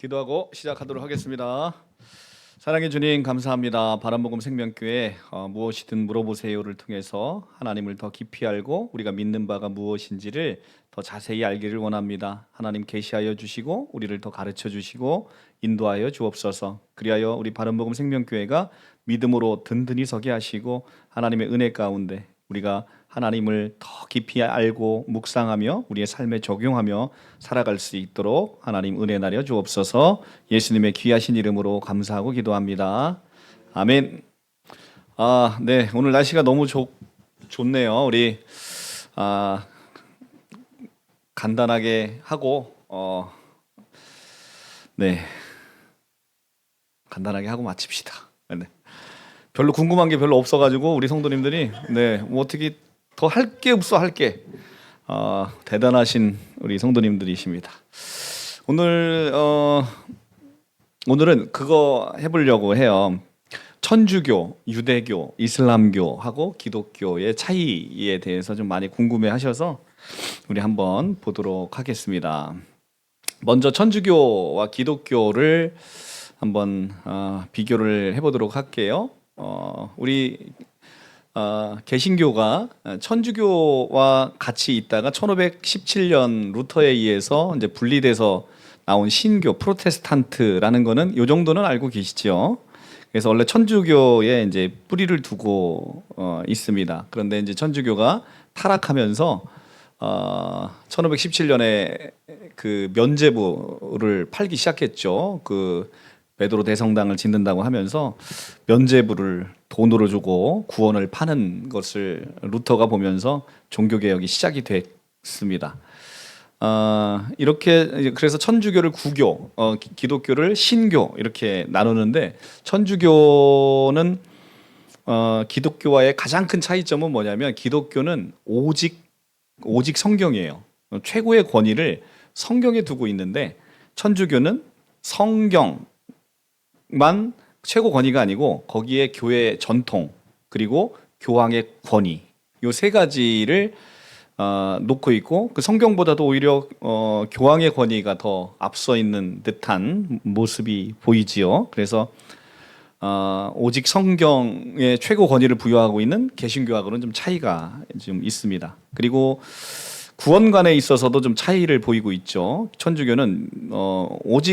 기도하고 시작하도록 하겠습니다. 사랑의 주님 감사합니다. 바람복음 생명교회 무엇이든 물어보세요를 통해서 하나님을 더 깊이 알고 우리가 믿는 바가 무엇인지를 더 자세히 알기를 원합니다. 하나님 계시하여 주시고 우리를 더 가르쳐 주시고 인도하여 주옵소서. 그리하여 우리 바람복음 생명교회가 믿음으로 든든히 서게 하시고 하나님의 은혜 가운데 우리가 하나님을 더 깊이 알고 묵상하며 우리의 삶에 적용하며 살아갈 수 있도록 하나님 은혜 나려 주옵소서. 예수님의 귀하신 이름으로 감사하고 기도합니다. 아멘. 네, 오늘 날씨가 너무 좋네요. 우리 간단하게 하고 네, 간단하게 하고 마칩시다. 네. 별로 궁금한 게 별로 없어가지고 우리 성도님들이 뭐 어떻게 더 할 게 없어 할게 대단하신 우리 성도님들이십니다. 오늘은 그거 해보려고 해요. 천주교, 유대교, 이슬람교하고 기독교의 차이에 대해서 좀 많이 궁금해하셔서 우리 한번 보도록 하겠습니다. 먼저 천주교와 기독교를 한번 비교를 해보도록 할게요. 우리 개신교가 천주교와 같이 있다가 1517년 루터에 의해서 이제 분리돼서 나온 신교 프로테스탄트라는 거는 요 정도는 알고 계시죠. 그래서 원래 천주교에 이제 뿌리를 두고 있습니다. 그런데 이제 천주교가 타락하면서 1517년에 그 면죄부를 팔기 시작했죠. 그 베드로 대성당을 짓는다고 하면서 면죄부를 돈으로 주고 구원을 파는 것을 루터가 보면서 종교개혁이 시작이 됐습니다. 이렇게 그래서 천주교를 구교, 기독교를 신교 이렇게 나누는데 천주교는 기독교와의 가장 큰 차이점은 뭐냐면 기독교는 오직 성경이에요. 최고의 권위를 성경에 두고 있는데 천주교는 성경만 최고 권위가 아니고 거기에 교회 전통 그리고 교황의 권위 요 세 가지를 놓고 있고 그 성경보다도 오히려 교황의 권위가 더 앞서 있는 듯한 모습이 보이지요. 그래서 오직 성경의 최고 권위를 부여하고 있는 개신교하고는 좀 차이가 좀 있습니다. 그리고 구원관에 있어서도 좀 차이를 보이고 있죠. 천주교는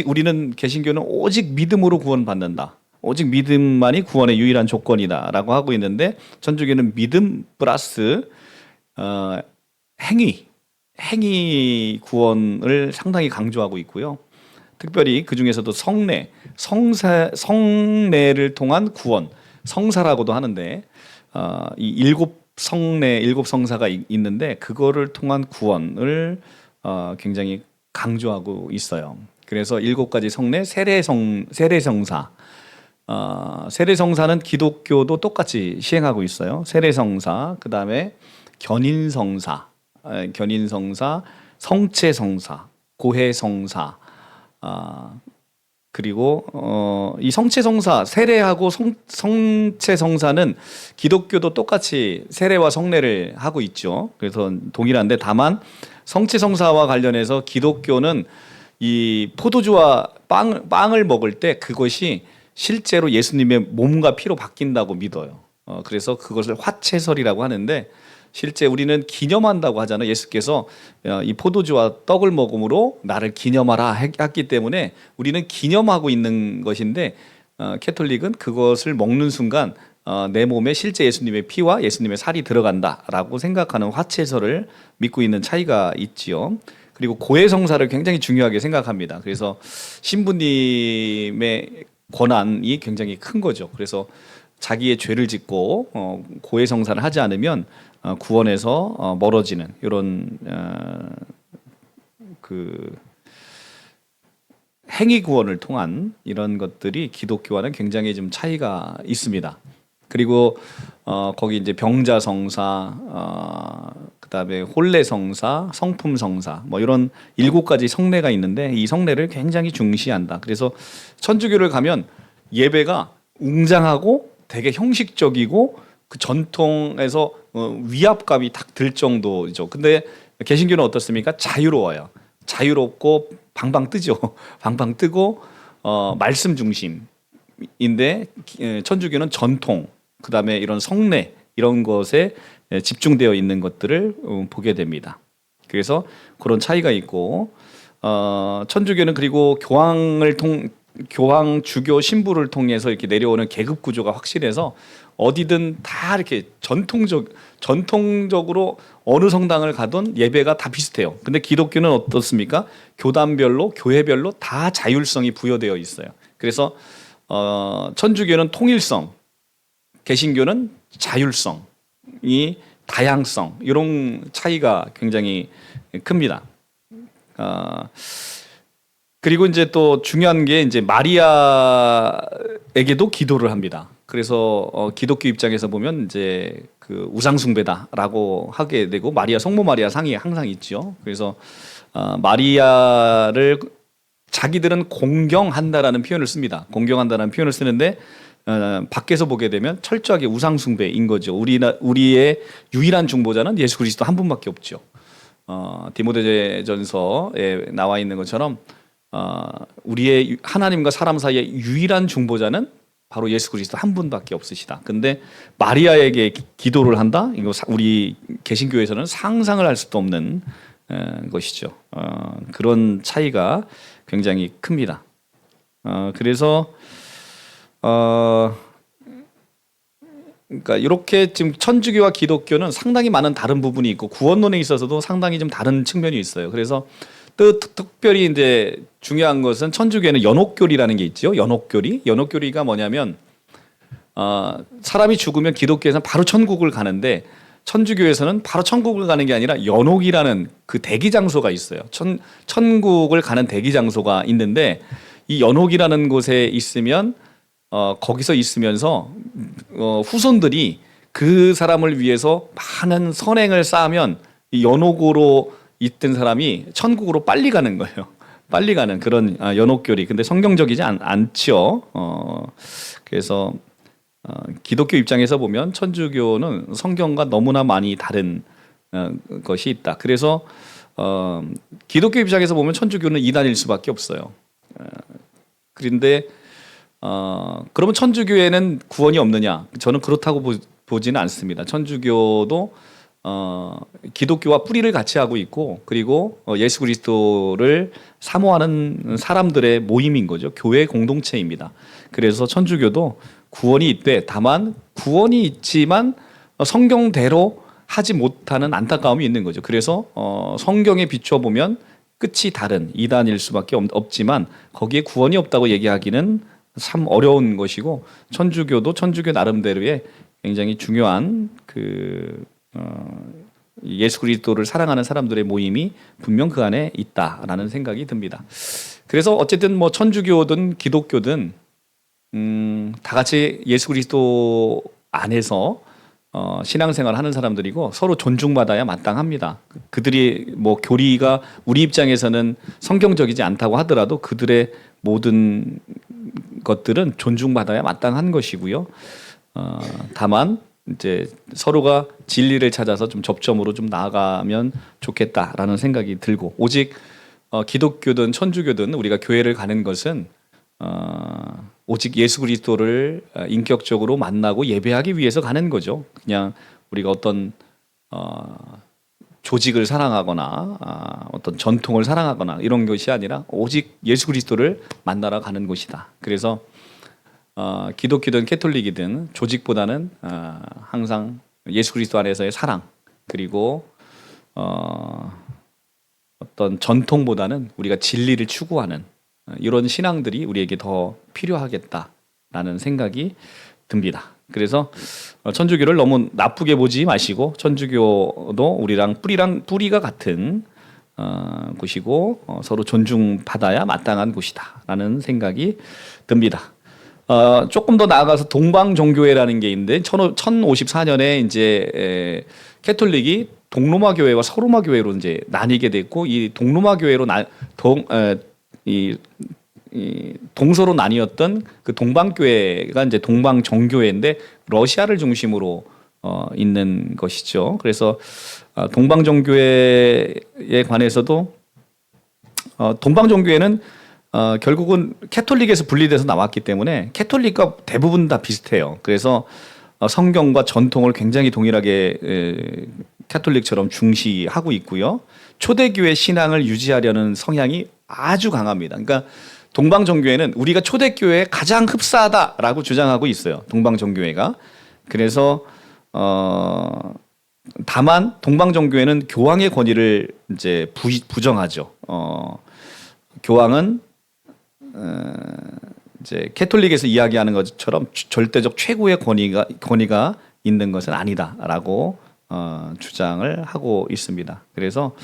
우리는 개신교는 오직 믿음으로 구원받는다. 오직 믿음만이 구원의 유일한 조건이다라고 하고 있는데 천주교는 믿음 플러스 행위 구원을 상당히 강조하고 있고요. 특별히 그 중에서도 성례를 통한 구원, 성사라고도 하는데 이 일곱 성사가 있는데 그거를 통한 구원을 굉장히 강조하고 있어요. 그래서 7가지 성례, 세례성사. 세례성사는 기독교도 똑같이 시행하고 있어요. 세례성사, 그 다음에 견인성사, 성체성사, 고해성사, 그리고 이 성체성사, 세례하고 성체성사는 기독교도 똑같이 세례와 성례를 하고 있죠. 그래서 동일한데 다만 성체성사와 관련해서 기독교는 이 포도주와 빵을 먹을 때 그것이 실제로 예수님의 몸과 피로 바뀐다고 믿어요. 그래서 그것을 화채설이라고 하는데 실제 우리는 기념한다고 하잖아요. 예수께서 이 포도주와 떡을 먹음으로 나를 기념하라 했기 때문에 우리는 기념하고 있는 것인데 캐톨릭은 그것을 먹는 순간 내 몸에 실제 예수님의 피와 예수님의 살이 들어간다라고 생각하는 화채설을 믿고 있는 차이가 있지요. 그리고 고해성사를 굉장히 중요하게 생각합니다. 그래서 신부님의 권한이 굉장히 큰 거죠. 그래서 자기의 죄를 짓고 고해성사를 하지 않으면 구원에서 멀어지는 이런 그 행위 구원을 통한 이런 것들이 기독교와는 굉장히 좀 차이가 있습니다. 그리고 거기 이제 병자성사, 그다음에 혼례성사, 성품성사 뭐 이런 7가지 성례가 있는데 이 성례를 굉장히 중시한다. 그래서 천주교를 가면 예배가 웅장하고 되게 형식적이고 그 전통에서 위압감이 딱 들 정도죠. 근데 개신교는 어떻습니까? 자유로워요. 자유롭고 방방 뜨죠. 방방 뜨고 말씀 중심인데 천주교는 전통, 그다음에 이런 성례 이런 것에 집중되어 있는 것들을 보게 됩니다. 그래서 그런 차이가 있고 천주교는 그리고 교황 주교 신부를 통해서 이렇게 내려오는 계급 구조가 확실해서 어디든 다 이렇게 전통적으로 어느 성당을 가든 예배가 다 비슷해요. 근데 기독교는 어떻습니까? 교단별로 교회별로 다 자율성이 부여되어 있어요. 그래서 천주교는 통일성, 개신교는 자율성이 다양성 이런 차이가 굉장히 큽니다. 그리고 이제 또 중요한 게 이제 마리아에게도 기도를 합니다. 그래서 기독교 입장에서 보면 이제 그 우상숭배다라고 하게 되고 마리아 성모 마리아 상이 항상 있죠. 그래서 마리아를 자기들은 공경한다라는 표현을 씁니다. 공경한다라는 표현을 쓰는데 밖에서 보게 되면 철저하게 우상숭배인 거죠. 우리의 유일한 중보자는 예수 그리스도 한 분밖에 없죠. 디모데전서에 나와 있는 것처럼 우리의 하나님과 사람 사이의 유일한 중보자는 바로 예수 그리스도 한 분밖에 없으시다. 근데 마리아에게 기도를 한다? 이거 우리 개신교에서는 상상을 할 수도 없는 것이죠. 그런 차이가 굉장히 큽니다. 그래서 그러니까 이렇게 지금 천주교와 기독교는 상당히 많은 다른 부분이 있고 구원론에 있어서도 상당히 좀 다른 측면이 있어요. 그래서 또 특별히 이제 중요한 것은 천주교에는 연옥교리라는 게 있죠. 연옥교리가 뭐냐면 사람이 죽으면 기독교에서는 바로 천국을 가는데 천주교에서는 바로 천국을 가는 게 아니라 연옥이라는 그 대기 장소가 있어요. 천국을 가는 대기 장소가 있는데 이 연옥이라는 곳에 있으면 거기서 있으면서 후손들이 그 사람을 위해서 많은 선행을 쌓으면 이 연옥으로 있던 사람이 천국으로 빨리 가는 거예요. 빨리 가는 그런 연옥교리. 근데 성경적이지 않죠. 그래서 기독교 입장에서 보면 천주교는 성경과 너무나 많이 다른 것이 있다. 그래서 기독교 입장에서 보면 천주교는 이단일 수밖에 없어요. 그런데 그러면 천주교에는 구원이 없느냐? 저는 그렇다고 보지는 않습니다. 천주교도 기독교와 뿌리를 같이 하고 있고 그리고 예수 그리스도를 사모하는 사람들의 모임인 거죠. 교회 공동체입니다. 그래서 천주교도 구원이 있대. 다만 구원이 있지만 성경대로 하지 못하는 안타까움이 있는 거죠. 그래서 성경에 비추어 보면 끝이 다른 이단일 수밖에 없지만 거기에 구원이 없다고 얘기하기는 참 어려운 것이고 천주교도 천주교 나름대로의 굉장히 중요한 예수 그리스도를 사랑하는 사람들의 모임이 분명 그 안에 있다라는 생각이 듭니다. 그래서 어쨌든 뭐 천주교든 기독교든 다 같이 예수 그리스도 안에서 신앙생활 하는 사람들이고 서로 존중받아야 마땅합니다. 그들이 뭐 교리가 우리 입장에서는 성경적이지 않다고 하더라도 그들의 모든 것들은 존중받아야 마땅한 것이고요. 다만 이제 서로가 진리를 찾아서 좀 접점으로 좀 나아가면 좋겠다라는 생각이 들고 오직 기독교든 천주교든 우리가 교회를 가는 것은 오직 예수 그리스도를 인격적으로 만나고 예배하기 위해서 가는 거죠. 그냥 우리가 어떤 조직을 사랑하거나 어떤 전통을 사랑하거나 이런 것이 아니라 오직 예수 그리스도를 만나러 가는 곳이다. 그래서 기독교든 캐톨릭이든 조직보다는 항상 예수 그리스도 안에서의 사랑 그리고 어떤 전통보다는 우리가 진리를 추구하는 이런 신앙들이 우리에게 더 필요하겠다라는 생각이 듭니다. 그래서 천주교를 너무 나쁘게 보지 마시고 천주교도 우리랑 뿌리가 같은 곳이고 서로 존중받아야 마땅한 곳이다라는 생각이 듭니다. 조금 더 나아가서 동방종교회라는 게 있는데 1054년에 이제 캐톨릭이 동로마 교회와 서로마 교회로 이제 나뉘게 됐고 이 동로마 교회로 동서로 나뉘었던 그 동방교회가 이제 동방정교회인데 러시아를 중심으로 있는 것이죠. 그래서 동방정교회에 관해서도 동방종교회는 결국은 캐톨릭에서 분리돼서 나왔기 때문에 캐톨릭과 대부분 다 비슷해요. 그래서 성경과 전통을 굉장히 동일하게 캐톨릭처럼 중시하고 있고요. 초대교회 신앙을 유지하려는 성향이 아주 강합니다. 그러니까 동방종교회는 우리가 초대교회에 가장 흡사하다라고 주장하고 있어요. 동방종교회가. 그래서 다만 동방종교회는 교황의 권위를 이제 부정하죠. 교황은 이제 캐톨릭에서 이야기하는 것처럼 절대적 최고의 권위가 있는 것은 아니다라고 주장을 하고 있습니다. 그래서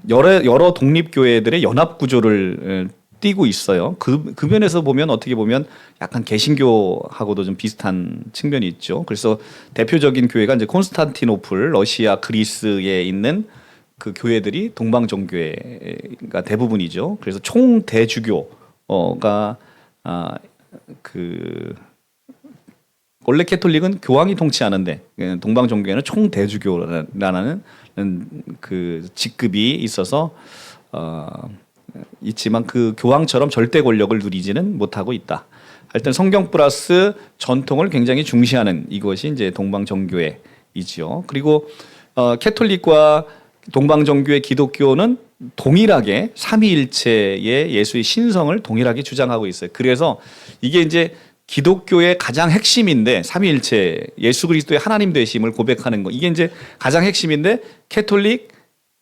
여러 독립교회들의 연합 구조를 띠고 있어요. 그 면에서 보면 어떻게 보면 약간 개신교하고도 좀 비슷한 측면이 있죠. 그래서 대표적인 교회가 이제 콘스탄티노플, 러시아, 그리스에 있는 그 교회들이 동방종교회가 대부분이죠. 그래서 총대주교가 원래 캐톨릭은 교황이 통치하는데 동방종교회는 총대주교라는 그 직급이 있어서 있지만 그 교황처럼 절대 권력을 누리지는 못하고 있다. 하여튼 성경 플러스 전통을 굉장히 중시하는 이것이 이제 동방종교회이지요. 그리고 캐톨릭과 동방종교회 기독교는 동일하게 삼위일체의 예수의 신성을 동일하게 주장하고 있어요. 그래서 이게 이제 기독교의 가장 핵심인데 삼위일체 예수 그리스도의 하나님 되심을 고백하는 거 이게 이제 가장 핵심인데 캐톨릭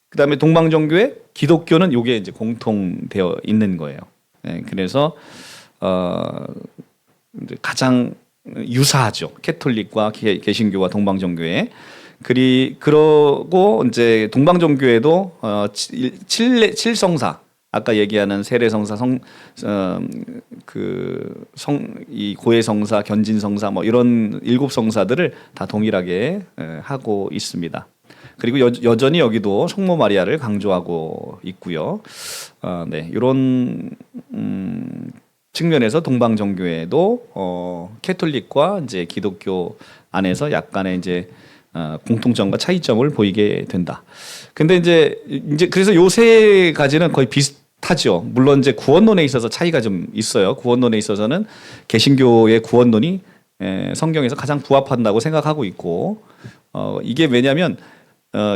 그다음에 동방종교회 기독교는 이게 이제 공통되어 있는 거예요. 네, 그래서 이제 가장 유사하죠. 캐톨릭과 개신교와 동방종교회. 그러고 이제 동방종교회도 칠성사 아까 얘기하는 세례성사, 이 고해성사, 견진성사 뭐 이런 7성사들을 다 동일하게 하고 있습니다. 그리고 여전히 여기도 성모 마리아를 강조하고 있고요. 네, 이런 측면에서 동방종교회도 캐톨릭과 이제 기독교 안에서 약간의 이제 공통점과 차이점을 보이게 된다. 근데 이제 그래서 요 세 가지는 거의 비슷하죠. 물론 이제 구원론에 있어서 차이가 좀 있어요. 구원론에 있어서는 개신교의 구원론이 성경에서 가장 부합한다고 생각하고 있고, 이게 왜냐하면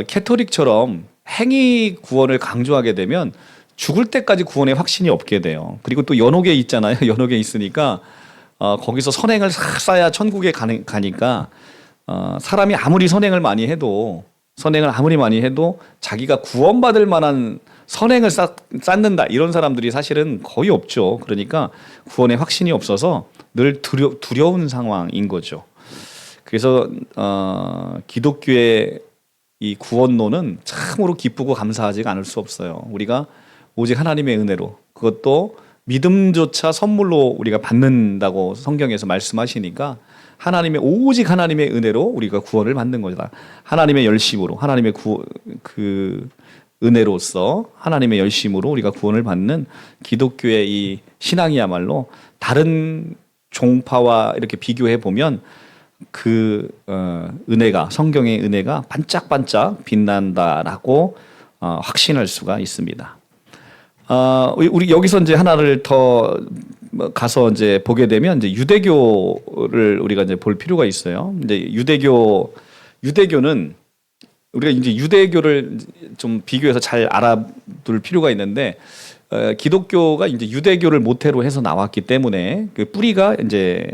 캐톨릭처럼 행위 구원을 강조하게 되면 죽을 때까지 구원의 확신이 없게 돼요. 그리고 또 연옥에 있잖아요. 연옥에 있으니까 거기서 선행을 쌓아야 천국에 가니까 사람이 아무리 선행을 많이 해도 자기가 구원받을 만한 선행을 쌓는다 이런 사람들이 사실은 거의 없죠. 그러니까 구원의 확신이 없어서 늘 두려운 상황인 거죠. 그래서 기독교의 이 구원론은 참으로 기쁘고 감사하지가 않을 수 없어요. 우리가 오직 하나님의 은혜로 그것도 믿음조차 선물로 우리가 받는다고 성경에서 말씀하시니까 오직 하나님의 은혜로 우리가 구원을 받는 거다. 하나님의 열심으로 하나님의 은혜로서 하나님의 열심으로 우리가 구원을 받는 기독교의 이 신앙이야말로 다른 종파와 이렇게 비교해 보면 은혜가 성경의 은혜가 반짝반짝 빛난다라고 확신할 수가 있습니다. 우리 여기서 이제 하나를 더 가서 이제 보게 되면 이제 유대교를 우리가 이제 볼 필요가 있어요. 이제 유대교는 우리가 이제 유대교를 좀 비교해서 잘 알아둘 필요가 있는데 기독교가 이제 유대교를 모태로 해서 나왔기 때문에 그 뿌리가 이제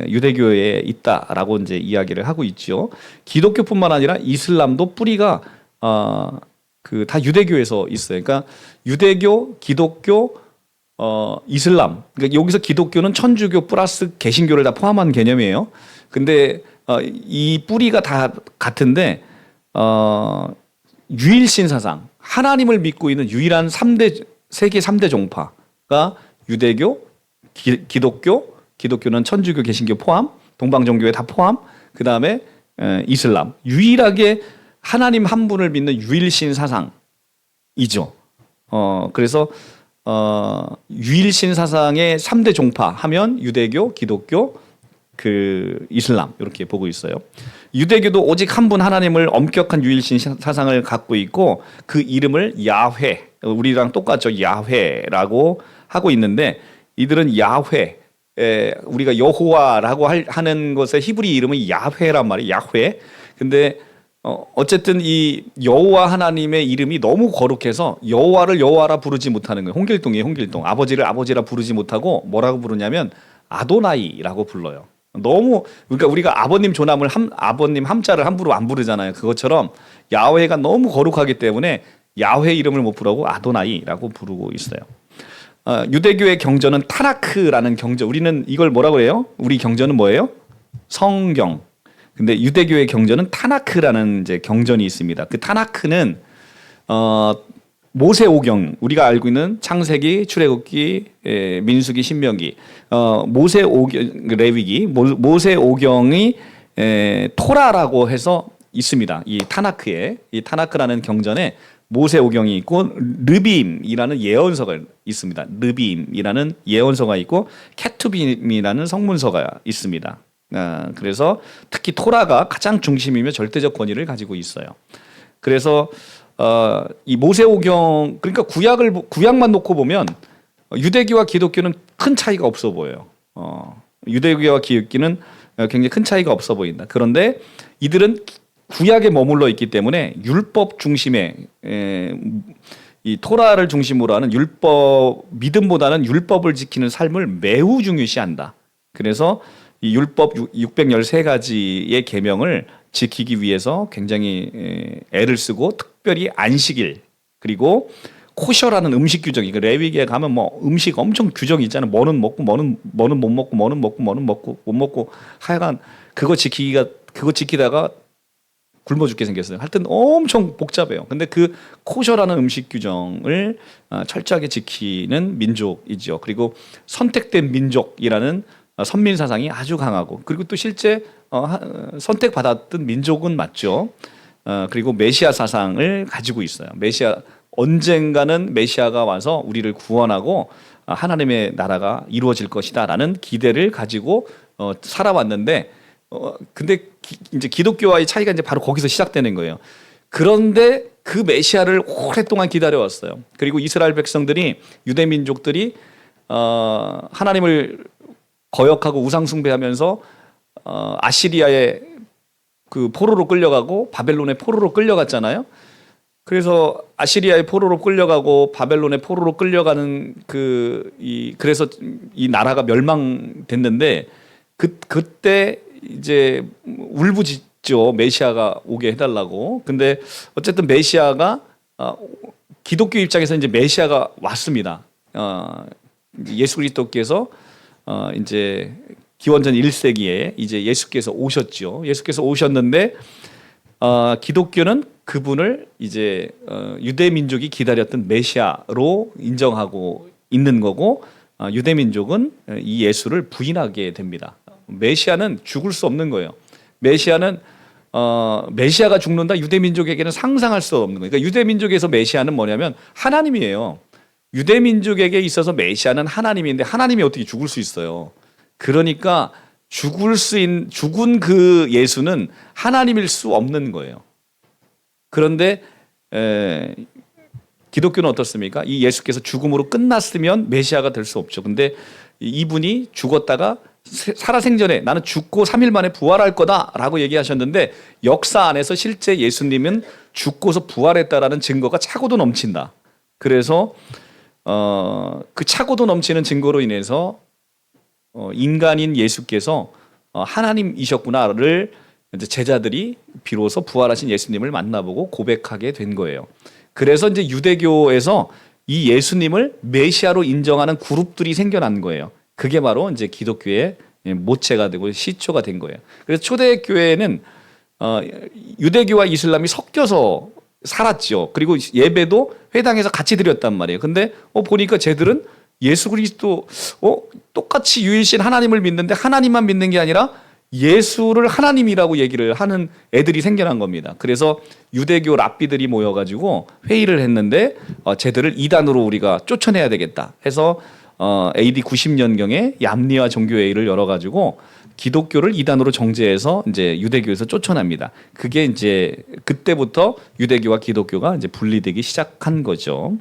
유대교에 있다라고 이제 이야기를 하고 있죠. 기독교뿐만 아니라 이슬람도 뿌리가 다 유대교에서 있어요. 그러니까 유대교, 기독교, 이슬람. 그러니까 여기서 기독교는 천주교 플러스 개신교를 다 포함한 개념이에요. 근데 이 뿌리가 다 같은데 유일신 사상, 하나님을 믿고 있는 유일한 세계 3대 종파가 유대교, 기독교는 천주교, 개신교 포함, 동방종교에 다 포함, 그 다음에 이슬람. 유일하게 하나님 한 분을 믿는 유일신 사상이죠. 그래서 유일신 사상의 3대 종파 하면 유대교, 기독교, 그 이슬람 이렇게 보고 있어요. 유대교도 오직 한 분 하나님을 엄격한 유일신 사상을 갖고 있고 그 이름을 야훼, 우리랑 똑같죠. 야훼라고 하고 있는데 이들은 야훼, 우리가 여호와라고 하는 것의 히브리 이름은 야훼란 말이에요. 야훼. 근데 어쨌든 이 여호와 하나님의 이름이 너무 거룩해서 여호와를 여호와라 부르지 못하는 거예요. 홍길동이에요. 홍길동. 아버지를 아버지라 부르지 못하고 뭐라고 부르냐면 아도나이라고 불러요. 너무 그러니까 우리가 아버님 조남을 아버님 함자를 함부로 안 부르잖아요. 그것처럼 야훼가 너무 거룩하기 때문에 야훼 이름을 못 부르고 아도나이라고 부르고 있어요. 유대교의 경전은 타나크라는 경전. 우리는 이걸 뭐라고 해요? 우리 경전은 뭐예요? 성경. 근데 유대교의 경전은 타나크라는 이제 경전이 있습니다. 그 타나크는 모세오경, 우리가 알고 있는 창세기, 출애굽기, 민수기, 신명기, 모세오경, 레위기, 모세오경이 토라라고 해서 있습니다. 이 타나크에, 이 타나크라는 경전에 모세오경이 있고 르빔이라는 예언서가 있습니다. 르빔이라는 예언서가 있고 케투빔이라는 성문서가 있습니다. 그래서 특히 토라가 가장 중심이며 절대적 권위를 가지고 있어요. 그래서 이 모세오경, 그러니까 구약만 놓고 보면 유대교와 기독교는 큰 차이가 없어 보여요. 유대교와 기독교는 굉장히 큰 차이가 없어 보인다. 그런데 이들은 구약에 머물러 있기 때문에 율법 중심의 이 토라를 중심으로 하는 율법 믿음보다는 율법을 지키는 삶을 매우 중요시한다. 그래서 이 율법 613가지의 계명을 지키기 위해서 굉장히 애를 쓰고 특별히 안식일 그리고 코셔라는 음식 규정이 레위기에 가면 뭐 음식 엄청 규정이 있잖아요. 뭐는 먹고 뭐는 못 먹고 뭐는 먹고 뭐는 먹고 못 먹고 하여간 그거 지키다가 굶어 죽게 생겼어요. 하여튼 엄청 복잡해요. 근데 그 코셔라는 음식 규정을 철저하게 지키는 민족이죠. 그리고 선택된 민족이라는 선민 사상이 아주 강하고 그리고 또 실제 선택받았던 민족은 맞죠. 그리고 메시아 사상을 가지고 있어요. 언젠가는 메시아가 와서 우리를 구원하고 하나님의 나라가 이루어질 것이다라는 기대를 가지고 살아왔는데 근데 이제 기독교와의 차이가 이제 바로 거기서 시작되는 거예요. 그런데 그 메시아를 오랫동안 기다려왔어요. 그리고 이스라엘 백성들이 유대 민족들이 하나님을 거역하고 우상 숭배하면서 아시리아의 그 포로로 끌려가고 바벨론의 포로로 끌려갔잖아요. 그래서 아시리아의 포로로 끌려가고 바벨론의 포로로 끌려가는 그래서 이 나라가 멸망됐는데 그때 이제 울부짖죠. 메시아가 오게 해달라고. 근데 어쨌든 메시아가 기독교 입장에서 이제 메시아가 왔습니다. 예수 그리스도께서 이제 기원전 1세기에 이제 예수께서 오셨죠. 예수께서 오셨는데 기독교는 그분을 이제 유대 민족이 기다렸던 메시아로 인정하고 있는 거고 유대 민족은 이 예수를 부인하게 됩니다. 메시아는 죽을 수 없는 거예요. 메시아가 죽는다. 유대 민족에게는 상상할 수 없는 거예요. 그러니까 유대 민족에서 메시아는 뭐냐면 하나님이에요. 유대 민족에게 있어서 메시아는 하나님인데 하나님이 어떻게 죽을 수 있어요? 그러니까 죽은 그 예수는 하나님일 수 없는 거예요. 그런데 기독교는 어떻습니까? 이 예수께서 죽음으로 끝났으면 메시아가 될 수 없죠. 근데 이분이 죽었다가 살아생전에 나는 죽고 3일 만에 부활할 거다라고 얘기하셨는데 역사 안에서 실제 예수님은 죽고서 부활했다라는 증거가 차고도 넘친다. 그래서 그 차고도 넘치는 증거로 인해서 인간인 예수께서 하나님이셨구나를 이제 제자들이 비로소 부활하신 예수님을 만나보고 고백하게 된 거예요. 그래서 이제 유대교에서 이 예수님을 메시아로 인정하는 그룹들이 생겨난 거예요. 그게 바로 이제 기독교의 모체가 되고 시초가 된 거예요. 그래서 초대교회는 유대교와 이슬람이 섞여서 살았죠. 그리고 예배도 회당에서 같이 드렸단 말이에요. 근데 보니까 쟤들은 예수 그리스도 똑같이 유일신 하나님을 믿는데 하나님만 믿는 게 아니라 예수를 하나님이라고 얘기를 하는 애들이 생겨난 겁니다. 그래서 유대교 랍비들이 모여가지고 회의를 했는데 쟤들을 이단으로 우리가 쫓아내야 되겠다 해서 AD 90년경에 얌리와 종교회의를 열어가지고 기독교를 이단으로 정죄해서 이제 유대교에서 쫓아냅니다. 그게 이제 그때부터 유대교와 기독교가 이제 분리되기 시작한 거죠.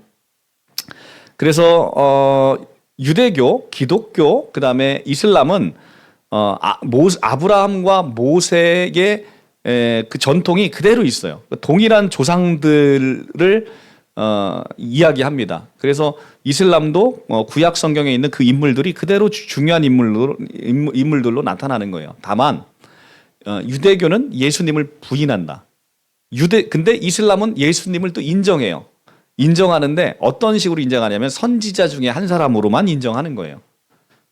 그래서 유대교, 기독교, 그다음에 이슬람은 아브라함과 모세의 그 전통이 그대로 있어요. 동일한 조상들을 이야기합니다. 그래서 이슬람도 구약 성경에 있는 그 인물들이 그대로 중요한 인물들로 나타나는 거예요. 다만 유대교는 예수님을 부인한다. 근데 이슬람은 예수님을 또 인정해요. 인정하는데 어떤 식으로 인정하냐면 선지자 중에 한 사람으로만 인정하는 거예요.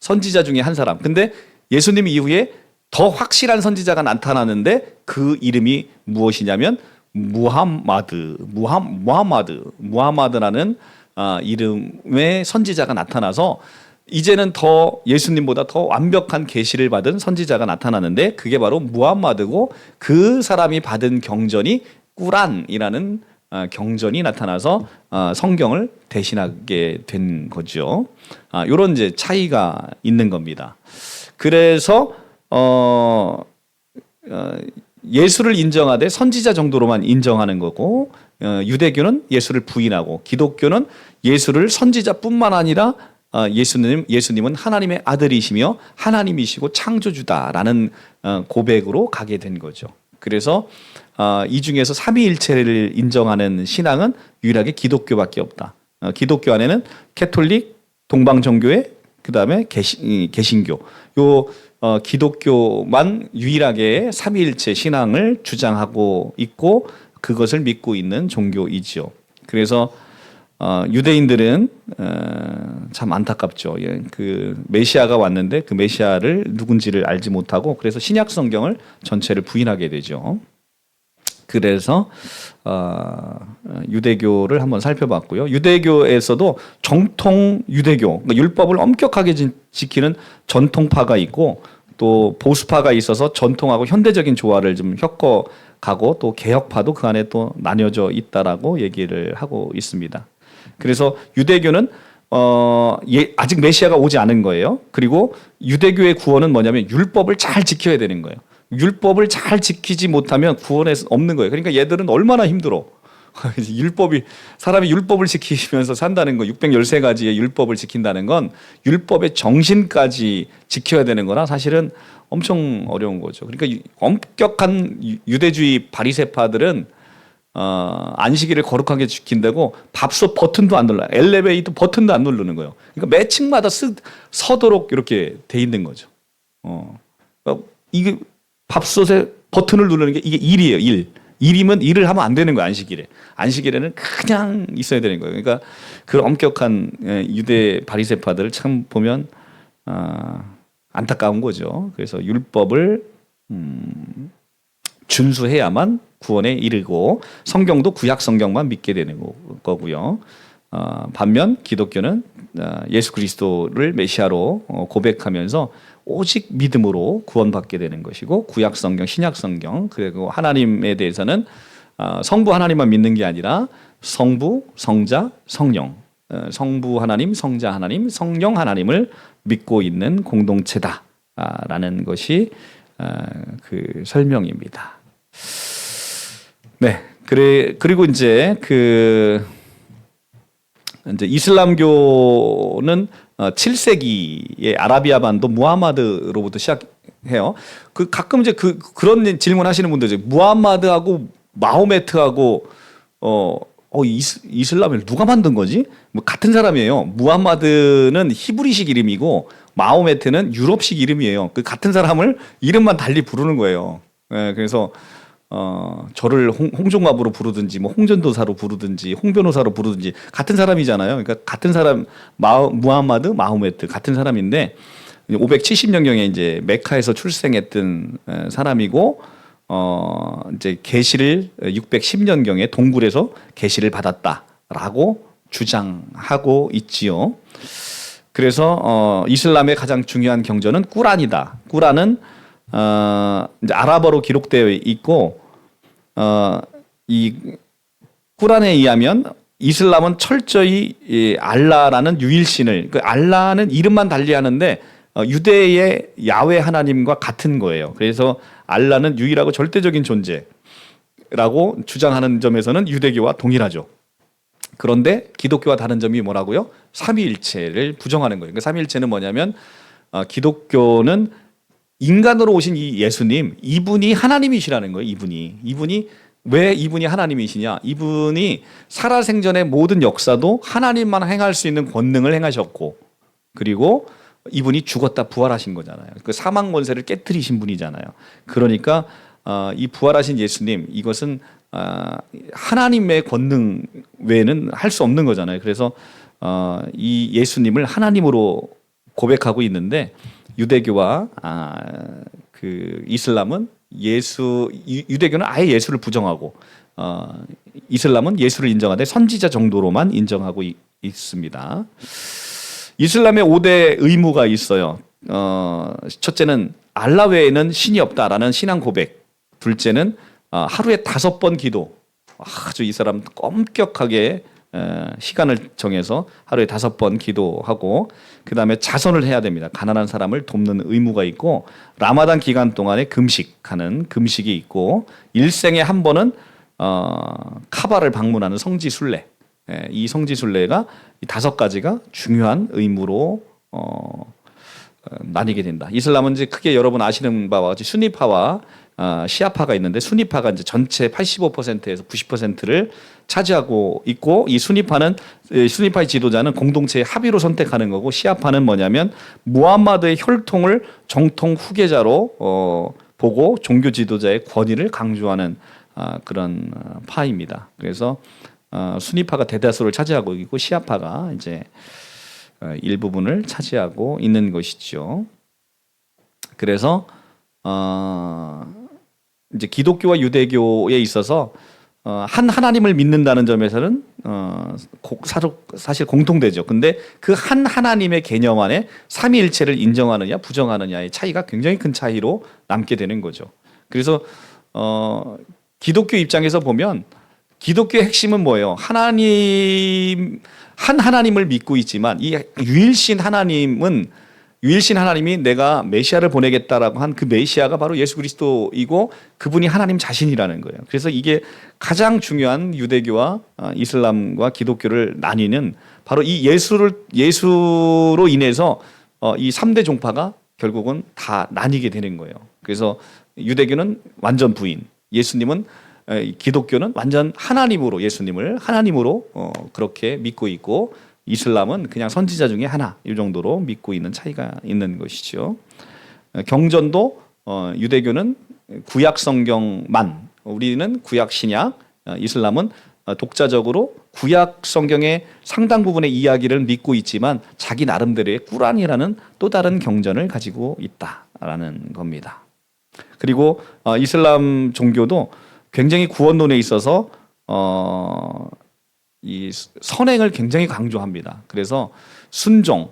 선지자 중에 한 사람. 근데 예수님 이후에 더 확실한 선지자가 나타나는데 그 이름이 무엇이냐면 무함마드라는 이름의 선지자가 나타나서 이제는 더 예수님보다 더 완벽한 계시를 받은 선지자가 나타나는데 그게 바로 무함마드고 그 사람이 받은 경전이 꾸란이라는 경전이 나타나서 성경을 대신하게 된 거죠. 이런 이제 차이가 있는 겁니다. 그래서 예수를 인정하되 선지자 정도로만 인정하는 거고 유대교는 예수를 부인하고 기독교는 예수를 선지자뿐만 아니라 예수님은 하나님의 아들이시며 하나님이시고 창조주다라는 고백으로 가게 된 거죠. 그래서 이 중에서 삼위일체를 인정하는 신앙은 유일하게 기독교밖에 없다. 기독교 안에는 캐톨릭, 동방정교회, 그다음에 개신교. 기독교만 유일하게 삼위일체 신앙을 주장하고 있고 그것을 믿고 있는 종교이지요. 그래서 유대인들은 참 안타깝죠. 그 메시아가 왔는데 그 메시아를 누군지를 알지 못하고 그래서 신약 성경을 전체를 부인하게 되죠. 그래서 유대교를 한번 살펴봤고요. 유대교에서도 정통 유대교, 그러니까 율법을 엄격하게 지키는 전통파가 있고 또 보수파가 있어서 전통하고 현대적인 조화를 좀 섞어가고 또 개혁파도 그 안에 또 나뉘어져 있다라고 얘기를 하고 있습니다. 그래서 유대교는 아직 메시아가 오지 않은 거예요. 그리고 유대교의 구원은 뭐냐면 율법을 잘 지켜야 되는 거예요. 율법을 잘 지키지 못하면 구원에 없는 거예요. 그러니까 얘들은 얼마나 힘들어. 사람이 율법을 지키면서 산다는 거, 613가지의 율법을 지킨다는 건 율법의 정신까지 지켜야 되는 거라 사실은 엄청 어려운 거죠. 그러니까 엄격한 유대주의 바리새파들은 안식일을 거룩하게 지킨다고 밥솥 버튼도 안 눌러요. 엘리베이터 버튼도 안 누르는 거예요. 그러니까 매 층마다 서도록 이렇게 돼 있는 거죠. 그러니까 이게 밥솥에 버튼을 누르는 게 이게 일이에요. 일이면 일을 하면 안 되는 거예요. 안식일에는 그냥 있어야 되는 거예요. 그러니까 그 엄격한 유대 바리새파들 참 보면 안타까운 거죠. 그래서 율법을 준수해야만 구원에 이르고 성경도 구약 성경만 믿게 되는 거고요. 반면 기독교는 예수 그리스도를 메시아로 고백하면서 오직 믿음으로 구원받게 되는 것이고 구약 성경, 신약 성경 그리고 하나님에 대해서는 성부 하나님만 믿는 게 아니라 성부, 성자, 성령, 성부 하나님, 성자 하나님, 성령 하나님을 믿고 있는 공동체다라는 것이 그 설명입니다. 네, 그리고 이제 이제 이슬람교는 7세기의 아라비아 반도 무함마드로부터 시작해요. 가끔 이제 그런 질문하시는 분들 이제 무함마드하고 마호메트하고 이슬람을 누가 만든 거지? 뭐 같은 사람이에요. 무함마드는 히브리식 이름이고 마호메트는 유럽식 이름이에요. 그 같은 사람을 이름만 달리 부르는 거예요. 네, 그래서 저를 홍종갑으로 부르든지 뭐 홍전도사로 부르든지 홍변호사로 부르든지 같은 사람이잖아요. 그러니까 같은 사람 무함마드, 마호메트 같은 사람인데 570년경에 이제 메카에서 출생했던 사람이고 이제 계시를 610년경에 동굴에서 계시를 받았다라고 주장하고 있지요. 그래서 이슬람의 가장 중요한 경전은 꾸란이다. 꾸란은 이제 아랍어로 기록되어 있고 이 꾸란에 의하면 이슬람은 철저히 이 알라라는 유일신을, 그 알라는 이름만 달리하는데 유대의 야훼 하나님과 같은 거예요. 그래서 알라는 유일하고 절대적인 존재라고 주장하는 점에서는 유대교와 동일하죠. 그런데 기독교와 다른 점이 뭐라고요? 삼위일체를 부정하는 거예요. 그러니까 삼위일체는 뭐냐면 기독교는 인간으로 오신 이 예수님, 이분이 하나님이시라는 거예요. 이분이 왜 이분이 하나님이시냐? 이분이 살아생전의 모든 역사도 하나님만 행할 수 있는 권능을 행하셨고, 그리고 이분이 죽었다 부활하신 거잖아요. 그 사망 권세를 깨뜨리신 분이잖아요. 그러니까 이 부활하신 예수님, 이것은 하나님의 권능 외에는 할 수 없는 거잖아요. 그래서 이 예수님을 하나님으로 고백하고 있는데, 유대교와 그 이슬람은 유대교는 아예 예수를 부정하고 이슬람은 예수를 인정하되 선지자 정도로만 인정하고 있습니다. 이슬람의 5대 의무가 있어요. 첫째는 알라 외에는 신이 없다라는 신앙 고백. 둘째는 하루에 5번 기도. 아주 이 사람 엄격하게 시간을 정해서 하루에 5번 기도하고, 그 다음에 자선을 해야 됩니다. 가난한 사람을 돕는 의무가 있고, 라마단 기간 동안에 금식하는 금식이 있고, 일생에 한 번은 카바를 방문하는 성지순례. 이 성지순례가 이 5가지가 중요한 의무로 나뉘게 된다. 이슬람은 이제 크게 여러분 아시는 바와 같이 수니파와 시아파가 있는데, 수니파가 이제 전체 85%에서 90%를 차지하고 있고, 이 수니파의 지도자는 공동체의 합의로 선택하는 거고, 시아파는 뭐냐면 무함마드의 혈통을 정통 후계자로 보고 종교 지도자의 권위를 강조하는 그런 파입니다. 그래서 수니파가 대다수를 차지하고 있고, 시아파가 이제 일부분을 차지하고 있는 것이죠. 그래서 이제 기독교와 유대교에 있어서 한 하나님을 믿는다는 점에서는 사실 공통되죠. 근데 그 한 하나님의 개념 안에 삼위일체를 인정하느냐 부정하느냐의 차이가 굉장히 큰 차이로 남게 되는 거죠. 그래서 기독교 입장에서 보면 기독교의 핵심은 뭐예요? 한 하나님을 믿고 있지만 이 유일신 하나님이 내가 메시아를 보내겠다라고 한 그 메시아가 바로 예수 그리스도이고, 그분이 하나님 자신이라는 거예요. 그래서 이게 가장 중요한 유대교와 이슬람과 기독교를 나뉘는 바로 이 예수로 인해서 이 3대 종파가 결국은 다 나뉘게 되는 거예요. 그래서 유대교는 완전 부인, 기독교는 완전 예수님을 하나님으로 그렇게 믿고 있고, 이슬람은 그냥 선지자 중에 하나 이 정도로 믿고 있는 차이가 있는 것이죠. 경전도 유대교는 구약 성경만, 우리는 구약 신약, 이슬람은 독자적으로 구약 성경의 상당 부분의 이야기를 믿고 있지만 자기 나름대로의 꾸란이라는 또 다른 경전을 가지고 있다라는 겁니다. 그리고 이슬람 종교도 굉장히 구원론에 있어서 이 선행을 굉장히 강조합니다. 그래서 순종,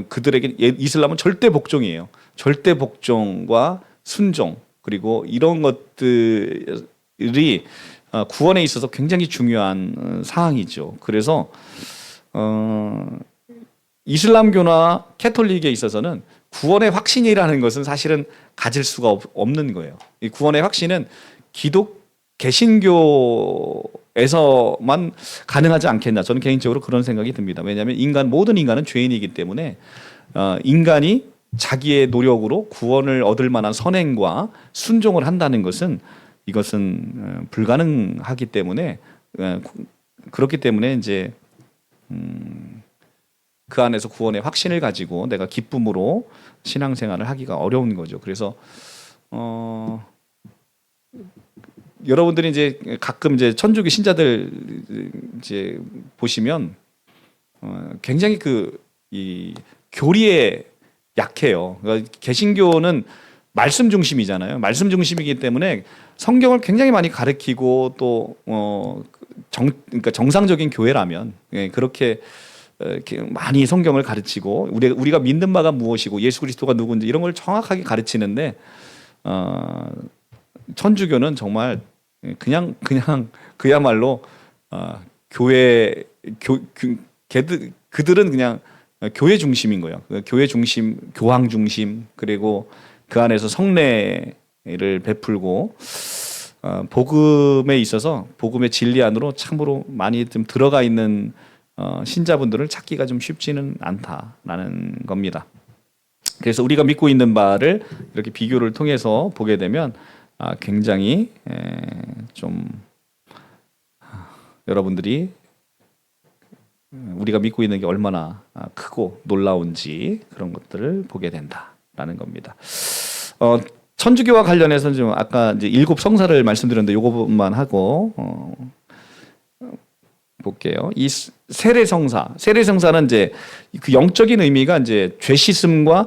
그들에게 이슬람은 절대 복종이에요. 절대 복종과 순종, 그리고 이런 것들이 구원에 있어서 굉장히 중요한 사항이죠. 그래서 이슬람교나 캐톨릭에 있어서는 구원의 확신이라는 것은 사실은 가질 수가 없는 거예요. 이 구원의 확신은 개신교에서만 가능하지 않겠나, 저는 개인적으로 그런 생각이 듭니다. 왜냐하면 모든 인간은 죄인이기 때문에 인간이 자기의 노력으로 구원을 얻을 만한 선행과 순종을 한다는 것은 이것은 불가능하기 때문에, 그렇기 때문에 이제 그 안에서 구원의 확신을 가지고 내가 기쁨으로 신앙생활을 하기가 어려운 거죠. 그래서 여러분들이 이제 가끔 이제 천주교 신자들 이제 보시면 굉장히 이 교리에 약해요. 그러니까 개신교는 말씀 중심이잖아요. 말씀 중심이기 때문에 성경을 굉장히 많이 가르치고 또 그러니까 정상적인 교회라면 그렇게 이렇게 많이 성경을 가르치고 우리가 믿는 바가 무엇이고 예수 그리스도가 누구인지 이런 걸 정확하게 가르치는데, 천주교는 정말 그냥 그야말로 교회 그들은 그냥 교회 중심인 거예요. 교회 중심, 교황 중심, 그리고 그 안에서 성례를 베풀고 복음에 있어서 복음의 진리 안으로 참으로 많이 좀 들어가 있는 신자분들을 찾기가 좀 쉽지는 않다라는 겁니다. 그래서 우리가 믿고 있는 바를 이렇게 비교를 통해서 보게 되면 굉장히 좀 여러분들이 우리가 믿고 있는 게 얼마나 크고 놀라운지 그런 것들을 보게 된다라는 겁니다. 천주교와 관련해서는 좀 아까 이제 7 성사를 말씀드렸는데 요것만 하고 볼게요. 이 세례성사는 이제 그 영적인 의미가 이제 죄 씻음과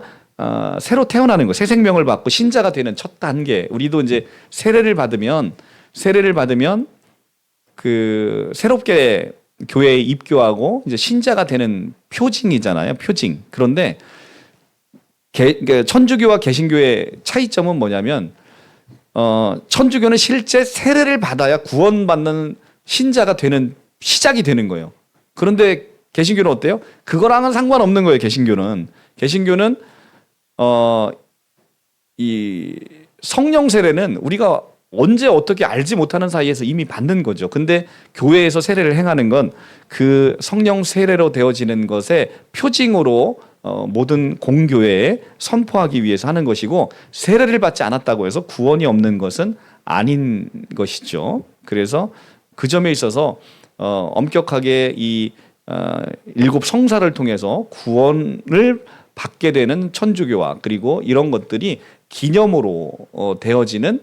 새로 태어나는 거, 새 생명을 받고 신자가 되는 첫 단계. 우리도 이제 세례를 받으면 그 새롭게 교회에 입교하고 이제 신자가 되는 표징이잖아요. 표징. 그런데 천주교와 개신교의 차이점은 뭐냐면 천주교는 실제 세례를 받아야 구원받는 신자가 되는 시작이 되는 거예요. 그런데 개신교는 어때요? 그거랑은 상관없는 거예요. 개신교는 이 성령 세례는 우리가 언제 어떻게 알지 못하는 사이에서 이미 받는 거죠. 근데 교회에서 세례를 행하는 건 그 성령 세례로 되어지는 것의 표징으로 모든 공교회에 선포하기 위해서 하는 것이고, 세례를 받지 않았다고 해서 구원이 없는 것은 아닌 것이죠. 그래서 그 점에 있어서 엄격하게 이 7 성사를 통해서 구원을 받게 되는 천주교와 그리고 이런 것들이 기념으로 되어지는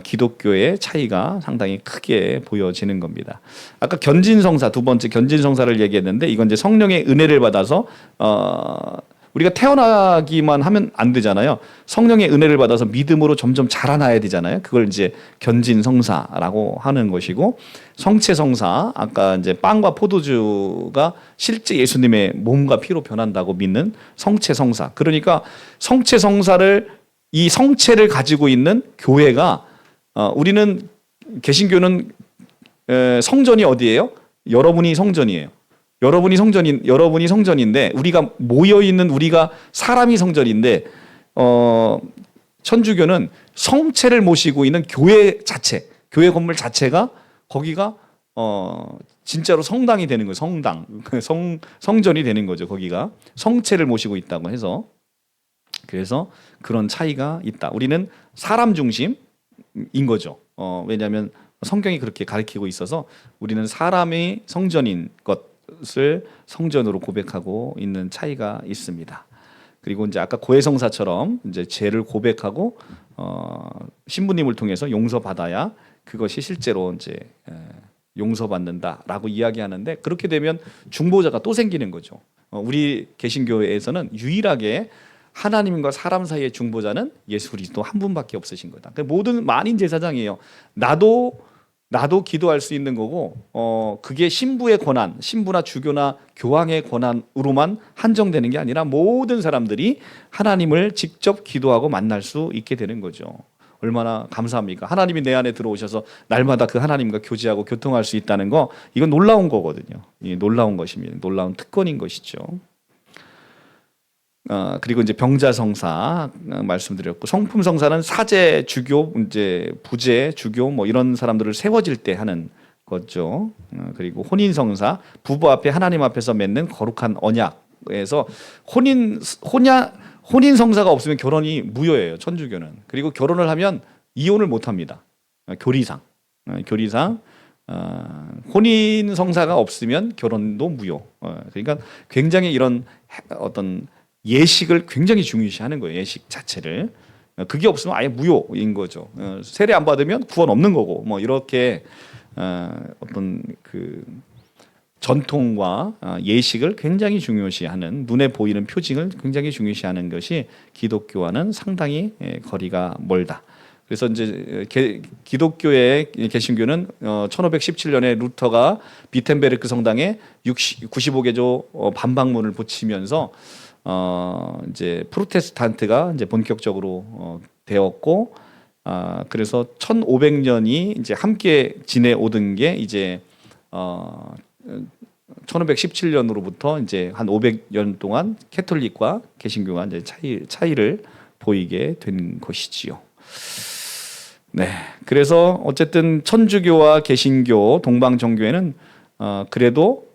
기독교의 차이가 상당히 크게 보여지는 겁니다. 아까 견진성사, 두 번째 견진성사를 얘기했는데, 이건 이제 성령의 은혜를 받아서 우리가 태어나기만 하면 안 되잖아요. 성령의 은혜를 받아서 믿음으로 점점 자라나야 되잖아요. 그걸 이제 견진성사라고 하는 것이고, 성체성사, 아까 이제 빵과 포도주가 실제 예수님의 몸과 피로 변한다고 믿는 성체성사. 그러니까 성체성사를, 이 성체를 가지고 있는 교회가 우리는 개신교는 성전이 어디예요? 여러분이 성전이에요. 여러분이 성전인데, 우리가 모여 있는 우리가 사람이 성전인데, 천주교는 성체를 모시고 있는 교회 자체, 교회 건물 자체가 거기가 진짜로 성당이 되는 거예요. 성전이 되는 거죠. 거기가 성체를 모시고 있다고 해서. 그래서 그런 차이가 있다. 우리는 사람 중심인 거죠. 왜냐하면 성경이 그렇게 가르치고 있어서 우리는 사람이 성전인 것을 성전으로 고백하고 있는 차이가 있습니다. 그리고 이제 아까 고해성사처럼 이제 죄를 고백하고 신부님을 통해서 용서받아야 그것이 실제로 이제 용서받는다라고 이야기하는데, 그렇게 되면 중보자가 또 생기는 거죠. 우리 개신교에서는 유일하게 하나님과 사람 사이의 중보자는 예수 그리스도 한 분밖에 없으신 거다. 모든 만인 제사장이에요. 나도 기도할 수 있는 거고, 그게 신부의 권한, 신부나 주교나 교황의 권한으로만 한정되는 게 아니라 모든 사람들이 하나님을 직접 기도하고 만날 수 있게 되는 거죠. 얼마나 감사합니까? 하나님이 내 안에 들어오셔서 날마다 그 하나님과 교제하고 교통할 수 있다는 거, 이건 놀라운 거거든요. 놀라운 것입니다. 놀라운 특권인 것이죠. 그리고 이제 병자성사 말씀드렸고, 성품성사는 사제, 주교, 이제 부제, 주교 뭐 이런 사람들을 세워질 때 하는 거죠. 그리고 혼인성사, 부부 앞에 하나님 앞에서 맺는 거룩한 언약에서 혼인성사가 없으면 결혼이 무효예요. 천주교는. 그리고 결혼을 하면 이혼을 못 합니다. 교리상 혼인성사가 없으면 결혼도 무효. 그러니까 굉장히 이런 어떤 예식을 굉장히 중요시하는 거예요. 예식 자체를. 그게 없으면 아예 무효인 거죠. 세례 안 받으면 구원 없는 거고, 뭐 이렇게 어떤 그 전통과 예식을 굉장히 중요시하는, 눈에 보이는 표징을 굉장히 중요시하는 것이 기독교와는 상당히 거리가 멀다. 그래서 이제 기독교의 개신교는 1517년에 루터가 비텐베르크 성당에 95개조 반박문을 붙이면서 이제 프로테스탄트가 이제 본격적으로 되었고, 그래서 1500년이 이제 함께 지내오던 게 이제 1517년으로부터 이제 한 500년 동안 캐톨릭과 개신교가 이제 차이를 보이게 된 것이지요. 네, 그래서 어쨌든 천주교와 개신교, 동방정교회는 그래도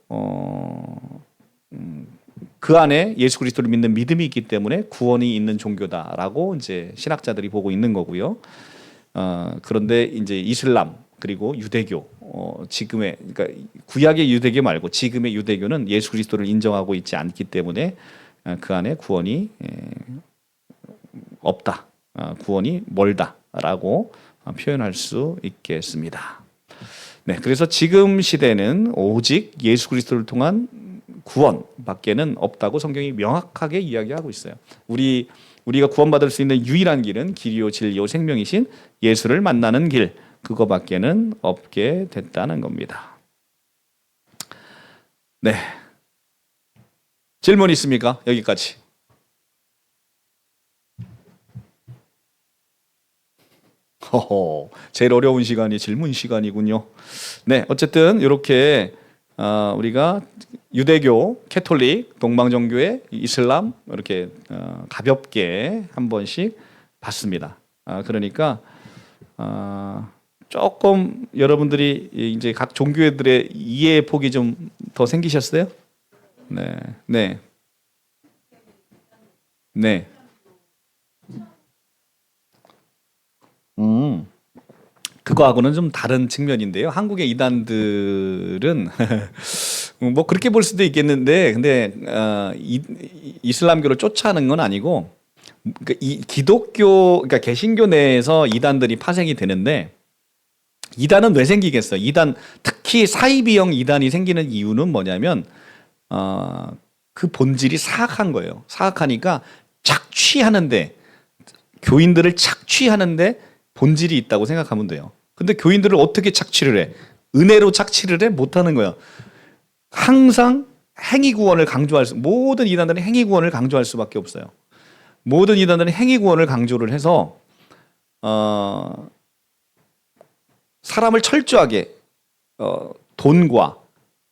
그 안에 예수 그리스도를 믿는 믿음이 있기 때문에 구원이 있는 종교다라고 이제 신학자들이 보고 있는 거고요. 그런데 이제 이슬람 그리고 유대교, 지금의 그러니까 구약의 유대교 말고 지금의 유대교는 예수 그리스도를 인정하고 있지 않기 때문에 그 안에 구원이 없다, 구원이 멀다라고 표현할 수 있겠습니다. 네, 그래서 지금 시대는 오직 예수 그리스도를 통한 구원밖에는 없다고 성경이 명확하게 이야기하고 있어요. 우리가 구원받을 수 있는 유일한 길은 길이요 진리요 생명이신 예수를 만나는 길, 그거밖에는 없게 됐다는 겁니다. 네, 질문 있습니까? 여기까지. 제일 어려운 시간이 질문 시간이군요. 네, 어쨌든 이렇게 우리가 유대교, 캐톨릭, 동방정교회, 이슬람 이렇게 가볍게 한 번씩 봤습니다. 그러니까 조금 여러분들이 이제 각 종교들의 이해 폭이 좀 더 생기셨어요? 네, 네, 네. 그거하고는 좀 다른 측면인데요. 한국의 이단들은 뭐 그렇게 볼 수도 있겠는데, 근데 이슬람교를 쫓아하는 건 아니고, 그러니까 이 기독교, 그러니까 개신교 내에서 이단들이 파생이 되는데, 이단은 왜 생기겠어요? 이단, 특히 사이비형 이단이 생기는 이유는 뭐냐면 그 본질이 사악한 거예요. 사악하니까 착취하는데, 교인들을 착취하는데 본질이 있다고 생각하면 돼요. 근데 교인들을 어떻게 착취를 해? 은혜로 착취를 해? 못하는 거야. 항상 행위 구원을 모든 이단들은 행위 구원을 강조할 수밖에 없어요. 모든 이단들은 행위 구원을 강조를 해서 사람을 철저하게 돈과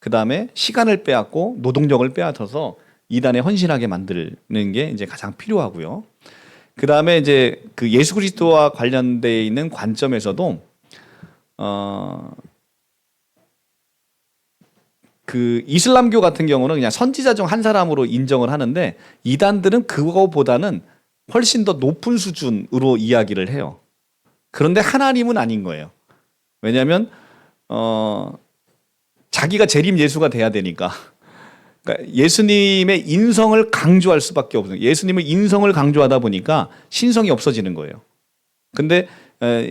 그 다음에 시간을 빼앗고 노동력을 빼앗아서 이단에 헌신하게 만드는 게 이제 가장 필요하고요. 그 다음에 이제 그 예수 그리스도와 관련되어 있는 관점에서도 그 이슬람교 같은 경우는 그냥 선지자 중 한 사람으로 인정을 하는데, 이단들은 그거보다는 훨씬 더 높은 수준으로 이야기를 해요. 그런데 하나님은 아닌 거예요. 왜냐하면 자기가 재림 예수가 돼야 되니까. 그러니까 예수님의 인성을 강조할 수밖에 없어요. 예수님의 인성을 강조하다 보니까 신성이 없어지는 거예요. 근데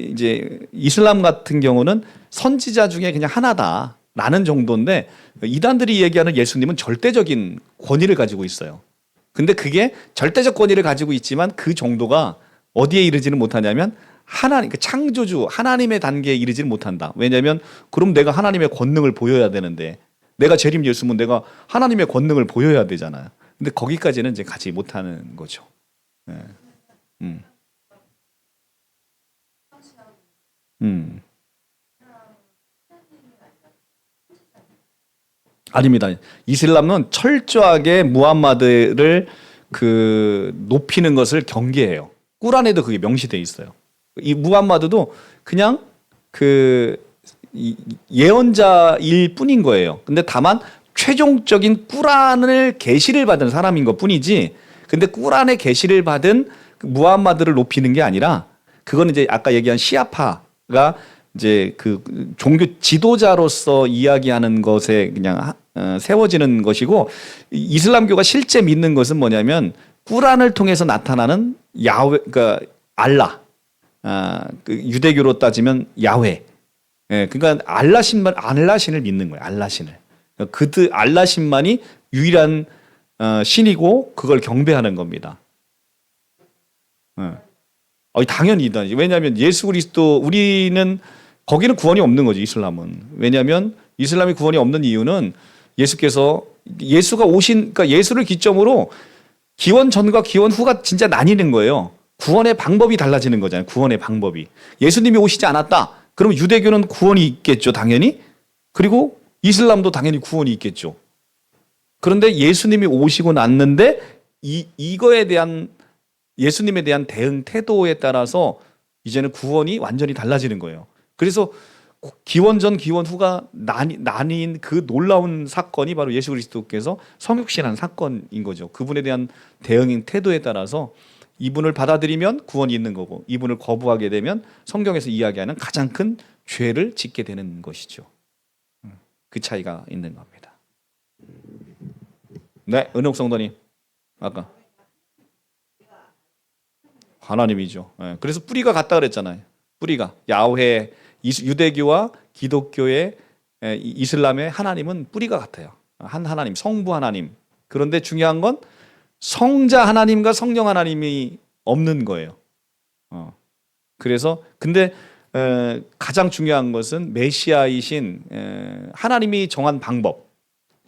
이제 이슬람 같은 경우는 선지자 중에 그냥 하나다라는 정도인데, 이단들이 얘기하는 예수님은 절대적인 권위를 가지고 있어요. 근데 그게 절대적 권위를 가지고 있지만 그 정도가 어디에 이르지는 못하냐면 하나님, 그 창조주 하나님의 단계에 이르지는 못한다. 왜냐하면 그럼 내가 하나님의 권능을 보여야 되는데, 내가 재림 예수면 내가 하나님의 권능을 보여야 되잖아요. 근데 거기까지는 이제 가지 못하는 거죠. 네. 아닙니다. 이슬람은 철저하게 무함마드를 그 높이는 것을 경계해요. 꾸란에도 그게 명시돼 있어요. 이 무함마드도 그냥 그 예언자일 뿐인 거예요. 근데 다만 최종적인 꾸란을 계시를 받은 사람인 것 뿐이지, 근데 꾸란의 계시를 받은 무함마드를 높이는 게 아니라, 그거는 이제 아까 얘기한 시아파가 이제 그 종교 지도자로서 이야기하는 것에 그냥 세워지는 것이고, 이슬람교가 실제 믿는 것은 뭐냐면 꾸란을 통해서 나타나는 야훼, 그러니까 알라, 그 유대교로 따지면 야훼, 예, 그러니까 알라신을 믿는 거예요. 알라신을. 알라신만이 유일한 신이고 그걸 경배하는 겁니다. 당연히 이단이지. 왜냐하면 예수 그리스도, 우리는 거기는 구원이 없는 거죠. 이슬람은. 왜냐하면 이슬람이 구원이 없는 이유는 예수가 오신, 그러니까 예수를 기점으로 기원 전과 기원 후가 진짜 나뉘는 거예요. 구원의 방법이 달라지는 거잖아요. 구원의 방법이. 예수님이 오시지 않았다. 그러면 유대교는 구원이 있겠죠, 당연히. 그리고 이슬람도 당연히 구원이 있겠죠. 그런데 예수님이 오시고 났는데 이거에 대한 예수님에 대한 대응 태도에 따라서 이제는 구원이 완전히 달라지는 거예요. 그래서 기원 전 기원 후가 나뉜 그 놀라운 사건이 바로 예수 그리스도께서 성육신한 사건인 거죠. 그분에 대한 대응 태도에 따라서 이분을 받아들이면 구원이 있는 거고 이분을 거부하게 되면 성경에서 이야기하는 가장 큰 죄를 짓게 되는 것이죠. 그 차이가 있는 겁니다. 네, 은옥 성도님 아까 하나님이죠. 네, 그래서 뿌리가 같다 그랬잖아요. 뿌리가 야훼 유대교와 기독교의 이슬람의 하나님은 뿌리가 같아요. 한 하나님, 성부 하나님. 그런데 중요한 건 성자 하나님과 성령 하나님이 없는 거예요. 그래서 근데 가장 중요한 것은 메시아이신 하나님이 정한 방법,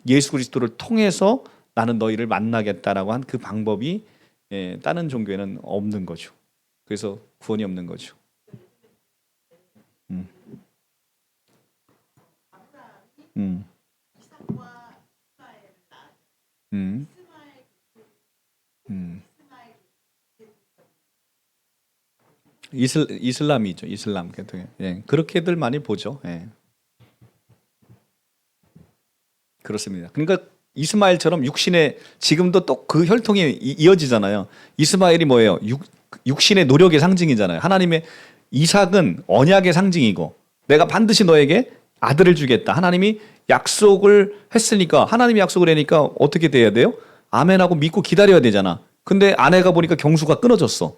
예수 그리스도를 통해서 나는 너희를 만나겠다라고 한 그 방법이 다른 종교에는 없는 거죠. 그래서 구원이 없는 거죠. 음. 음. 음. 음. 이슬람이죠. 이슬람 계통에. 예. 그렇게들 많이 보죠. 예. 그렇습니다. 그러니까 이스마엘처럼 육신의 지금도 또 그 혈통이 이어지잖아요. 이스마엘이 뭐예요? 육신의 노력의 상징이잖아요. 하나님의 이삭은 언약의 상징이고 내가 반드시 너에게 아들을 주겠다. 하나님이 약속을 했으니까 하나님이 약속을 하니까 어떻게 돼야 돼요? 아멘하고 믿고 기다려야 되잖아. 근데 아내가 보니까 경수가 끊어졌어.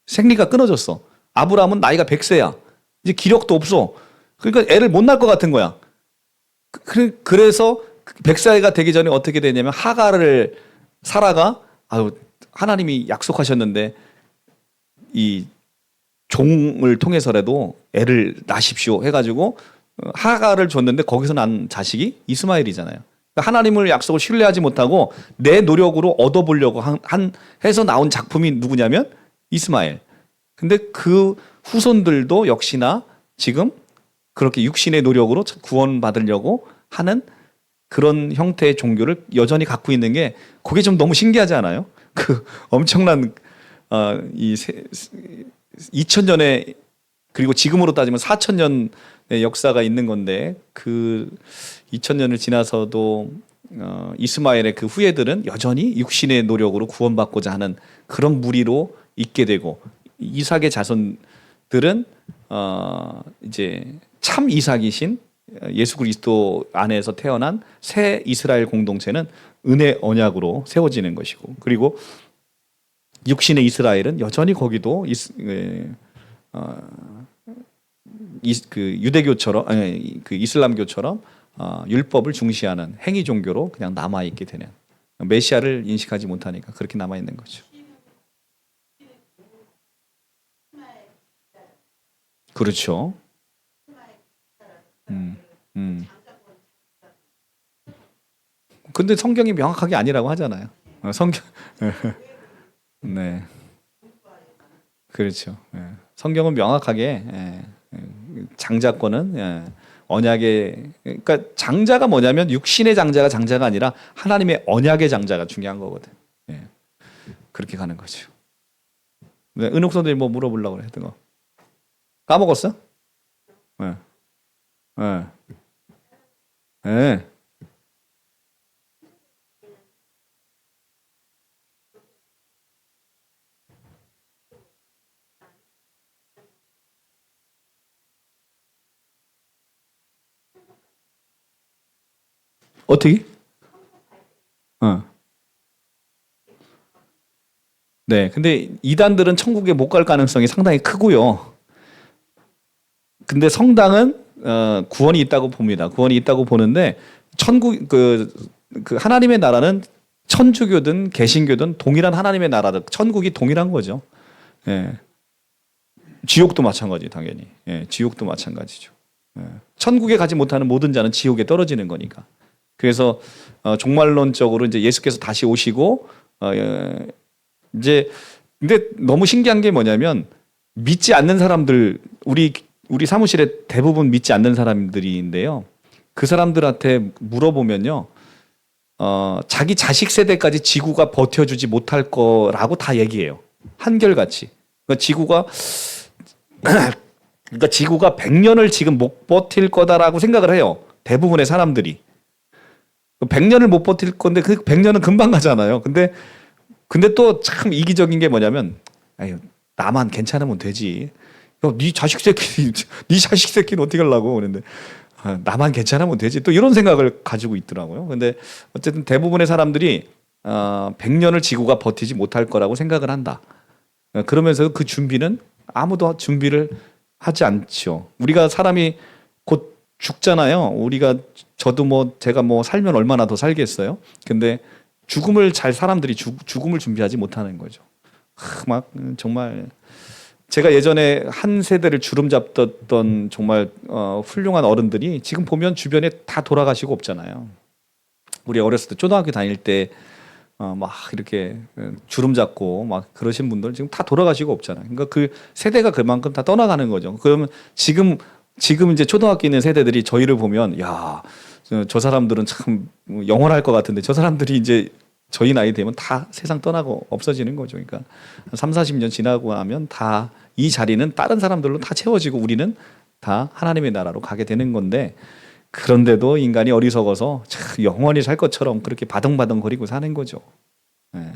생리가 끊어졌어. 아브라함은 나이가 100세야. 이제 기력도 없어. 그러니까 애를 못 낳을 것 같은 거야. 그래서 100세가 되기 전에 어떻게 되냐면 사라가 하나님이 약속하셨는데 이 종을 통해서라도 애를 낳으십시오 해가지고 하가를 줬는데 거기서 난 자식이 이스마엘이잖아요. 그러니까 하나님을 약속을 신뢰하지 못하고 내 노력으로 얻어보려고 해서 나온 작품이 누구냐면 이스마엘. 근데 그 후손들도 역시나 지금 그렇게 육신의 노력으로 구원받으려고 하는 그런 형태의 종교를 여전히 갖고 있는 게 그게 좀 너무 신기하지 않아요? 그 엄청난 2000년의 그리고 지금으로 따지면 4000년의 역사가 있는 건데 그 2000년을 지나서도 이스마엘의 그 후예들은 여전히 육신의 노력으로 구원받고자 하는 그런 무리로 있게 되고 이삭의 자손들은 이제 참 이삭이신 예수 그리스도 안에서 태어난 새 이스라엘 공동체는 은혜 언약으로 세워지는 것이고 그리고 육신의 이스라엘은 여전히 거기도 그 유대교처럼 그 이슬람교처럼 율법을 중시하는 행위 종교로 그냥 남아 있게 되는 메시아를 인식하지 못하니까 그렇게 남아 있는 거죠. 그렇죠. 근데 성경이 명확하게 아니라고 하잖아요. 성경 네. 그렇죠. 성경은 명확하게 장자권은 언약의 그러니까 장자가 뭐냐면 육신의 장자가 아니라 하나님의 언약의 장자가 중요한 거거든. 그렇게 가는 거죠. 네, 은옥 선생님 뭐 물어보려고 그랬던 거 까먹었어? 네. 네. 네. 어떻게? 어. 네. 근데 이단들은 천국에 못 갈 가능성이 상당히 크고요. 근데 성당은 구원이 있다고 봅니다. 구원이 있다고 보는데 천국 그 하나님의 나라는 천주교든 개신교든 동일한 하나님의 나라다. 천국이 동일한 거죠. 예. 지옥도 마찬가지 당연히. 예. 지옥도 마찬가지죠. 예. 천국에 가지 못하는 모든 자는 지옥에 떨어지는 거니까. 그래서 종말론적으로 이제 예수께서 다시 오시고 이제 근데 너무 신기한 게 뭐냐면 믿지 않는 사람들 우리 사무실에 대부분 믿지 않는 사람들인데요. 그 사람들한테 물어보면요. 자기 자식 세대까지 지구가 버텨주지 못할 거라고 다 얘기해요. 한결같이. 그러니까 지구가 100년을 지금 못 버틸 거다라고 생각을 해요. 대부분의 사람들이. 100년을 못 버틸 건데 그 100년은 금방 가잖아요. 근데 또 참 이기적인 게 뭐냐면, 아유, 나만 괜찮으면 되지. 네 자식 새끼는 어떻게 하려고 그러는데, 나만 괜찮으면 되지. 또 이런 생각을 가지고 있더라고요. 근데 어쨌든 대부분의 사람들이 100년을 지구가 버티지 못할 거라고 생각을 한다. 그러면서 그 준비는 아무도 준비를 하지 않죠. 우리가 사람이 곧 죽잖아요. 저도 제가 살면 얼마나 더 살겠어요. 근데 사람들이 죽음을 준비하지 못하는 거죠. 정말 제가 예전에 한 세대를 주름잡던 정말 훌륭한 어른들이 지금 보면 주변에 다 돌아가시고 없잖아요. 우리 어렸을 때 초등학교 다닐 때 막 이렇게 주름잡고 막 그러신 분들 지금 다 돌아가시고 없잖아요. 그러니까 그 세대가 그만큼 다 떠나가는 거죠. 그러면 지금 이제 초등학교 있는 세대들이 저희를 보면, 야, 저 사람들은 참 영원할 것 같은데 저 사람들이 이제 저희 나이 되면 다 세상 떠나고 없어지는 거죠. 그러니까 3, 40년 지나고 나면 다 이 자리는 다른 사람들로 다 채워지고 우리는 다 하나님의 나라로 가게 되는 건데, 그런데도 인간이 어리석어서 참 영원히 살 것처럼 그렇게 바등바등거리고 사는 거죠. 네.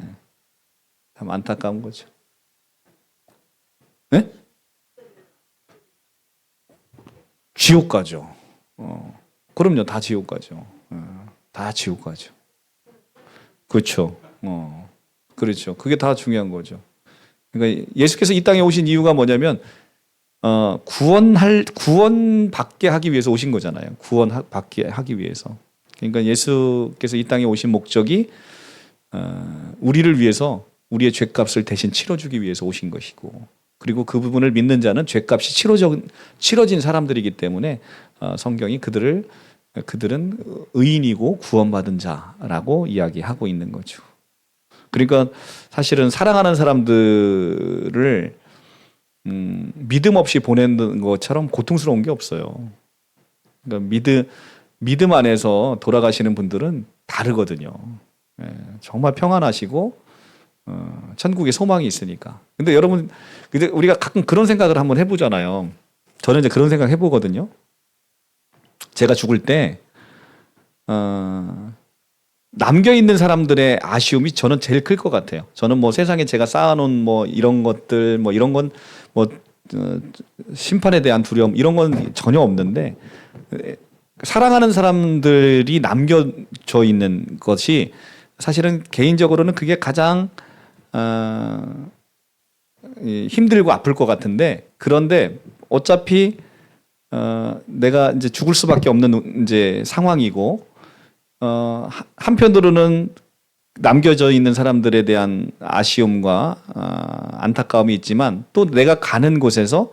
참 안타까운 거죠. 네? 지옥 가죠. 그럼요, 다 지옥 가죠. 다 지옥 가죠. 그렇죠. 그렇죠. 그게 다 중요한 거죠. 그러니까 예수께서 이 땅에 오신 이유가 뭐냐면, 구원받게 하기 위해서 오신 거잖아요. 구원받게 하기 위해서. 그러니까 예수께서 이 땅에 오신 목적이 우리를 위해서 우리의 죄값을 대신 치러주기 위해서 오신 것이고, 그리고 그 부분을 믿는 자는 죄값이 치러진 사람들이기 때문에 성경이 그들은 의인이고 구원받은 자라고 이야기하고 있는 거죠. 그러니까 사실은 사랑하는 사람들을 믿음 없이 보내는 것처럼 고통스러운 게 없어요. 그러니까 믿음 안에서 돌아가시는 분들은 다르거든요. 정말 평안하시고 천국에 소망이 있으니까. 근데 여러분, 우리가 가끔 그런 생각을 한번 해보잖아요. 저는 이제 그런 생각 해보거든요. 제가 죽을 때 남겨 있는 사람들의 아쉬움이 저는 제일 클 것 같아요. 저는 세상에 제가 쌓아놓은 이런 것들 이런 건 심판에 대한 두려움 이런 건 전혀 없는데, 사랑하는 사람들이 남겨져 있는 것이 사실은 개인적으로는 그게 가장 힘들고 아플 것 같은데, 그런데 어차피 내가 이제 죽을 수밖에 없는 이제 상황이고, 한편으로는 남겨져 있는 사람들에 대한 아쉬움과 안타까움이 있지만, 또 내가 가는 곳에서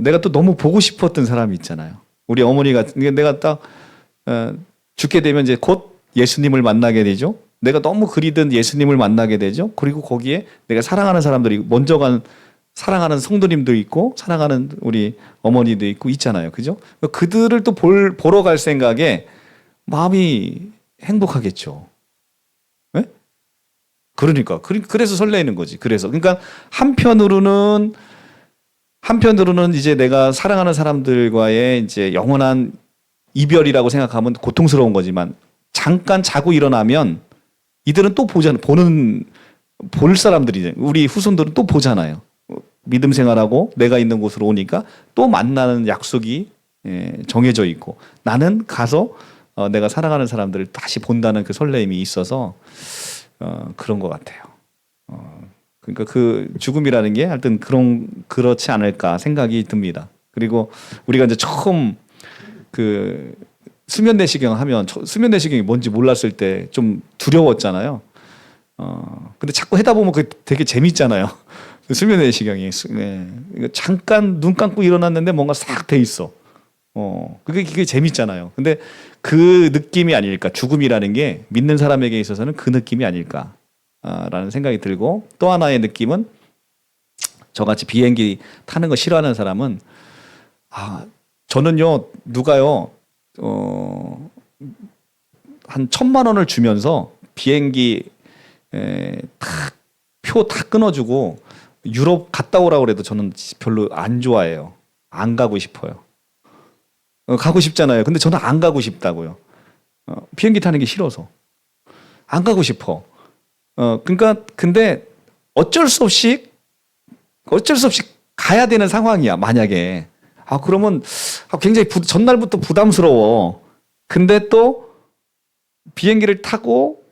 내가 또 너무 보고 싶었던 사람이 있잖아요. 우리 어머니가, 내가 딱 죽게 되면 이제 곧 예수님을 만나게 되죠. 내가 너무 그리던 예수님을 만나게 되죠. 그리고 거기에 내가 사랑하는 사람들이 먼저 사랑하는 성도님도 있고 사랑하는 우리 어머니도 있고 있잖아요. 그죠? 그들을 또 보러 갈 생각에 마음이 행복하겠죠. 네? 그러니까 그래서 설레는 거지. 그러니까 한편으로는 이제 내가 사랑하는 사람들과의 이제 영원한 이별이라고 생각하면 고통스러운 거지만, 잠깐 자고 일어나면 이들은 또 볼 사람들이, 우리 후손들은 또 보잖아요. 믿음 생활하고 내가 있는 곳으로 오니까 또 만나는 약속이 정해져 있고, 나는 가서 내가 사랑하는 사람들을 다시 본다는 그 설레임이 있어서 그런 것 같아요. 그러니까 그 죽음이라는 게 하여튼 그렇지 않을까 생각이 듭니다. 그리고 우리가 이제 처음 그 수면 내시경 하면, 수면 내시경이 뭔지 몰랐을 때 좀 두려웠잖아요. 근데 자꾸 하다 보면 그게 되게 재밌잖아요. 수면 내시경이. 잠깐 눈 감고 일어났는데 뭔가 싹 돼 있어. 그게 재밌잖아요. 근데 그 느낌이 아닐까. 죽음이라는 게 믿는 사람에게 있어서는 그 느낌이 아닐까라는 생각이 들고, 또 하나의 느낌은, 저같이 비행기 타는 거 싫어하는 사람은, 저는요, 누가요, 어, 한 1,000만 원을 주면서 비행기 표 다 끊어주고 유럽 갔다 오라고 그래도 저는 별로 안 좋아해요. 안 가고 싶어요. 가고 싶잖아요. 근데 저는 안 가고 싶다고요. 비행기 타는 게 싫어서 안 가고 싶어. 그러니까 근데 어쩔 수 없이 가야 되는 상황이야. 만약에 그러면 굉장히 전날부터 부담스러워. 근데 또 비행기를 타고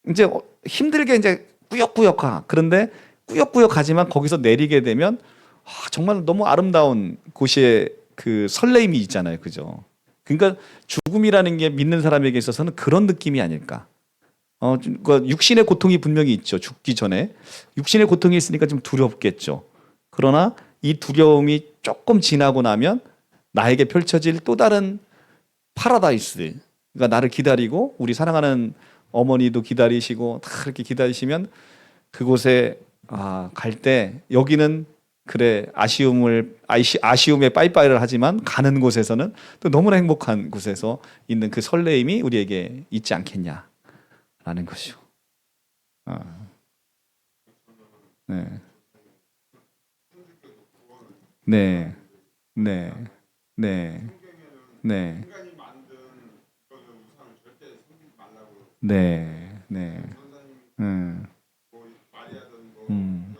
이제 힘들게 이제 꾸역꾸역 가. 그런데 꾸역꾸역 가지만 거기서 내리게 되면 정말 너무 아름다운 곳의 그 설레임이 있잖아요. 그죠? 그러니까 죽음이라는 게 믿는 사람에게 있어서는 그런 느낌이 아닐까. 그러니까 육신의 고통이 분명히 있죠. 죽기 전에. 육신의 고통이 있으니까 좀 두렵겠죠. 그러나 이 두려움이 조금 지나고 나면 나에게 펼쳐질 또 다른 파라다이스. 그러니까 나를 기다리고 우리 사랑하는 어머니도 기다리시고 다 그렇게 기다리시면 그곳에 갈 때 여기는 그래 아쉬움에 빠이빠이를 하지만 가는 곳에서는 또 너무나 행복한 곳에서 있는 그 설레임이 우리에게 있지 않겠냐라는 것이죠. 네. 네. 네. 네. 네. 네. 네. 음. 음.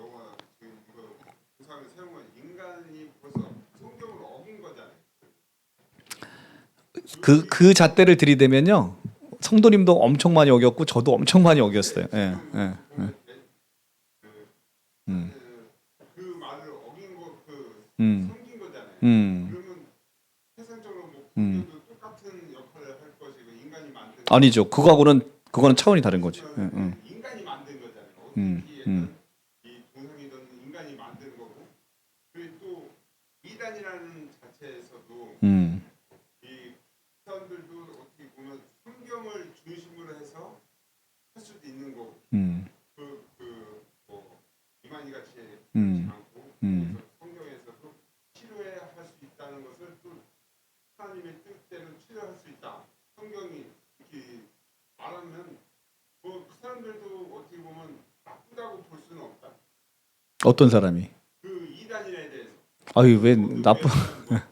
그 잣대를 들이대면요. 성도님도 엄청 많이 어겼고 저도 엄청 많이 어겼어요. 예. 예. 예. 음. 음. 음. 음. 아니죠. 그거는 차원이 다른 거지. 예. 음. 음. 음. 음. 음. 음. 어떤 사람이? 아유 왜 나쁜? 예.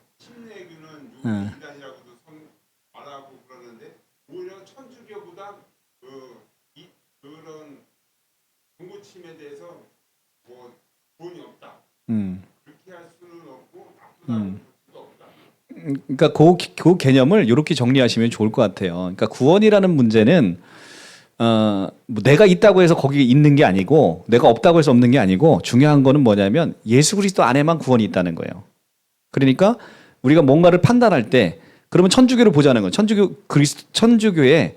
음. 음. 그러니까 그 개념을 이렇게 정리하시면 좋을 것 같아요. 그러니까 구원이라는 문제는 뭐 내가 있다고 해서 거기 있는 게 아니고 내가 없다고 해서 없는 게 아니고 중요한 거는 뭐냐면 예수 그리스도 안에만 구원이 있다는 거예요. 그러니까 우리가 뭔가를 판단할 때 그러면 천주교를 보자는 거예요. 천주교에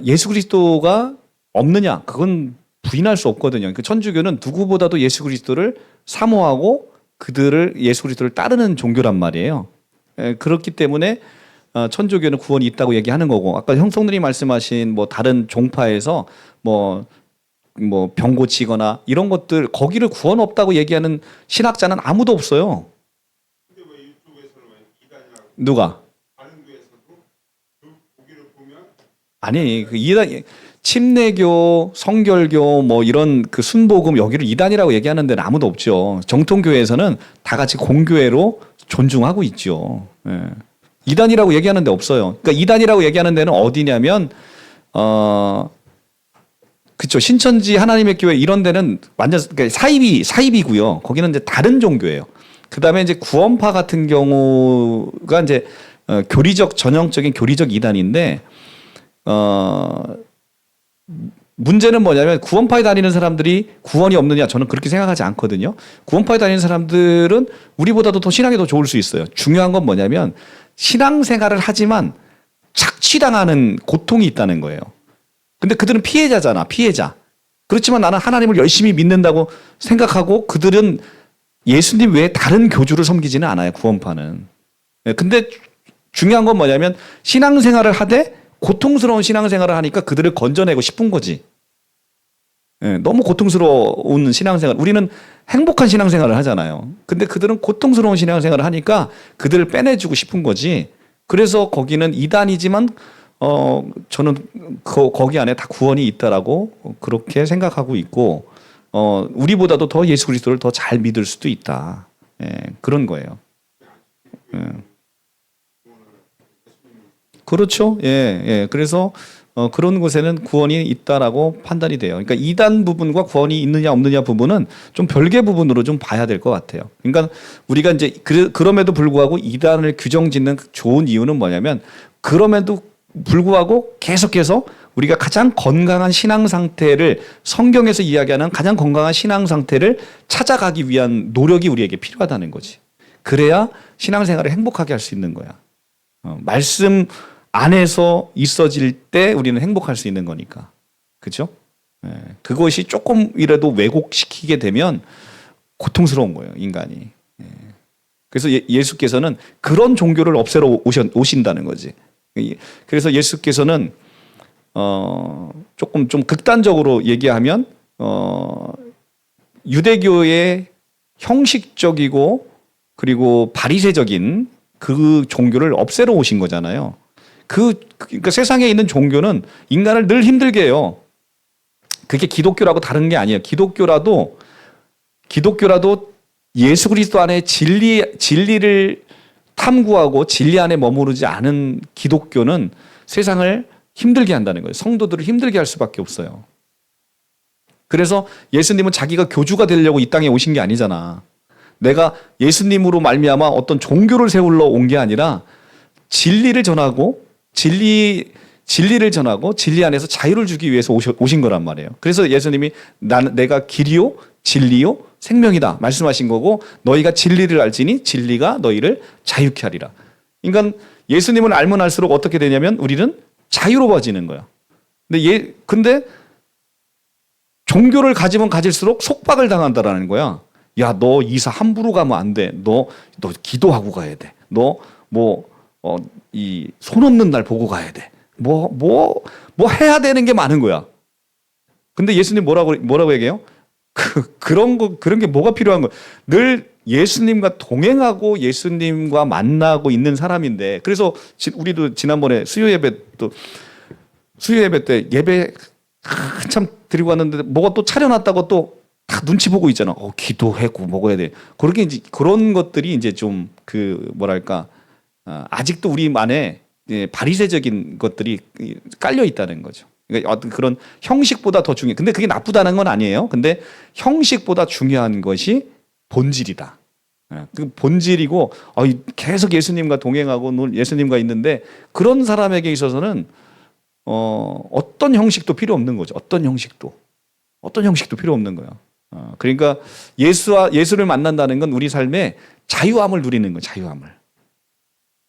예수 그리스도가 없느냐? 그건 부인할 수 없거든요. 그 천주교는 누구보다도 예수 그리스도를 사모하고 그들을 예수 그리스도를 따르는 종교란 말이에요. 그렇기 때문에 천주교는 구원이 있다고 얘기하는 거고 아까 형성들이 말씀하신 뭐 다른 종파에서 뭐 병 고치거나 이런 것들 거기를 구원 없다고 얘기하는 신학자는 아무도 없어요. 누가? 아니 그 이단 침례교, 성결교 뭐 이런 그 순복음 여기를 이단이라고 얘기하는 데는 아무도 없죠. 정통교회에서는 다 같이 공교회로 존중하고 있죠. 예. 이단이라고 얘기하는 데 없어요. 그러니까 이단이라고 얘기하는 데는 어디냐면 그쵸 신천지 하나님의 교회 이런 데는 완전 그러니까 사입이고요. 거기는 이제 다른 종교예요. 그다음에 이제 구원파 같은 경우가 이제 전형적인 교리적 이단인데 문제는 뭐냐면 구원파에 다니는 사람들이 구원이 없느냐 저는 그렇게 생각하지 않거든요. 구원파에 다니는 사람들은 우리보다도 더 신앙이 더 좋을 수 있어요. 중요한 건 뭐냐면 신앙생활을 하지만 착취당하는 고통이 있다는 거예요. 근데 그들은 피해자잖아. 피해자. 그렇지만 나는 하나님을 열심히 믿는다고 생각하고 그들은 예수님 외에 다른 교주를 섬기지는 않아요. 구원파는. 근데 중요한 건 뭐냐면 신앙생활을 하되 고통스러운 신앙생활을 하니까 그들을 건져내고 싶은 거지. 너무 고통스러운 신앙생활. 우리는 행복한 신앙생활을 하잖아요. 근데 그들은 고통스러운 신앙생활을 하니까 그들을 빼내주고 싶은 거지. 그래서 거기는 이단이지만 저는 거기 안에 다 구원이 있다라고 그렇게 생각하고 있고 우리보다도 더 예수 그리스도를 더 잘 믿을 수도 있다. 예, 그런 거예요. 예. 그렇죠. 예, 예. 그래서 그런 곳에는 구원이 있다라고 판단이 돼요. 그러니까 이단 부분과 구원이 있느냐 없느냐 부분은 좀 별개 부분으로 좀 봐야 될 것 같아요. 그러니까 우리가 이제 그럼에도 불구하고 이단을 규정짓는 좋은 이유는 뭐냐면 그럼에도 불구하고 계속해서 우리가 가장 건강한 신앙 상태를 성경에서 이야기하는 가장 건강한 신앙 상태를 찾아가기 위한 노력이 우리에게 필요하다는 거지. 그래야 신앙생활을 행복하게 할 수 있는 거야. 말씀 안에서 있어질 때 우리는 행복할 수 있는 거니까. 그죠? 예, 그것이 조금이라도 왜곡시키게 되면 고통스러운 거예요, 인간이. 예. 그래서 예수께서는 그런 종교를 없애러 오신다는 거지. 그래서 예수께서는 조금 좀 극단적으로 얘기하면 유대교의 형식적이고 그리고 바리새적인 그 종교를 없애러 오신 거잖아요. 그러니까 세상에 있는 종교는 인간을 늘 힘들게 해요. 그게 기독교라고 다른 게 아니에요. 기독교라도 예수 그리스도 안에 진리를 탐구하고 진리 안에 머무르지 않은 기독교는 세상을 힘들게 한다는 거예요. 성도들을 힘들게 할 수밖에 없어요. 그래서 예수님은 자기가 교주가 되려고 이 땅에 오신 게 아니잖아. 내가 예수님으로 말미암아 어떤 종교를 세우러 온 게 아니라 진리를 전하고 진리를 전하고 진리 안에서 자유를 주기 위해서 오신 거란 말이에요. 그래서 예수님이 내가 길이요 진리요 생명이다 말씀하신 거고 너희가 진리를 알지니 진리가 너희를 자유케 하리라. 그러니까 예수님을 알면 알수록 어떻게 되냐면 우리는 자유로워지는 거야. 근데 종교를 가지면 가질수록 속박을 당한다라는 거야. 야, 너 이사 함부로 가면 안 돼. 너 기도하고 가야 돼. 이 손 없는 날 보고 가야 돼. 뭐 해야 되는 게 많은 거야. 근데 예수님 뭐라고 얘기해요? 그런 게 뭐가 필요한 거야? 늘 예수님과 동행하고 예수님과 만나고 있는 사람인데, 그래서 우리도 지난번에 수요 예배 때 예배 한참 드리고 왔는데 뭐가 또 차려놨다고 또 다 눈치 보고 있잖아. 기도하고 먹어야 돼. 그렇게 이제 그런 것들이 이제 좀 뭐랄까 아직도 우리 안에 바리새적인 것들이 깔려 있다는 거죠. 그러니까 어떤 그런 형식보다 더 중요해. 근데 그게 나쁘다는 건 아니에요. 근데 형식보다 중요한 것이 본질이다. 그 본질이고 계속 예수님과 동행하고 예수님과 있는데 그런 사람에게 있어서는 어떤 형식도 필요 없는 거죠. 어떤 형식도 필요 없는 거야. 그러니까 예수를 만난다는 건 우리 삶에 자유함을 누리는 거예요. 자유함을.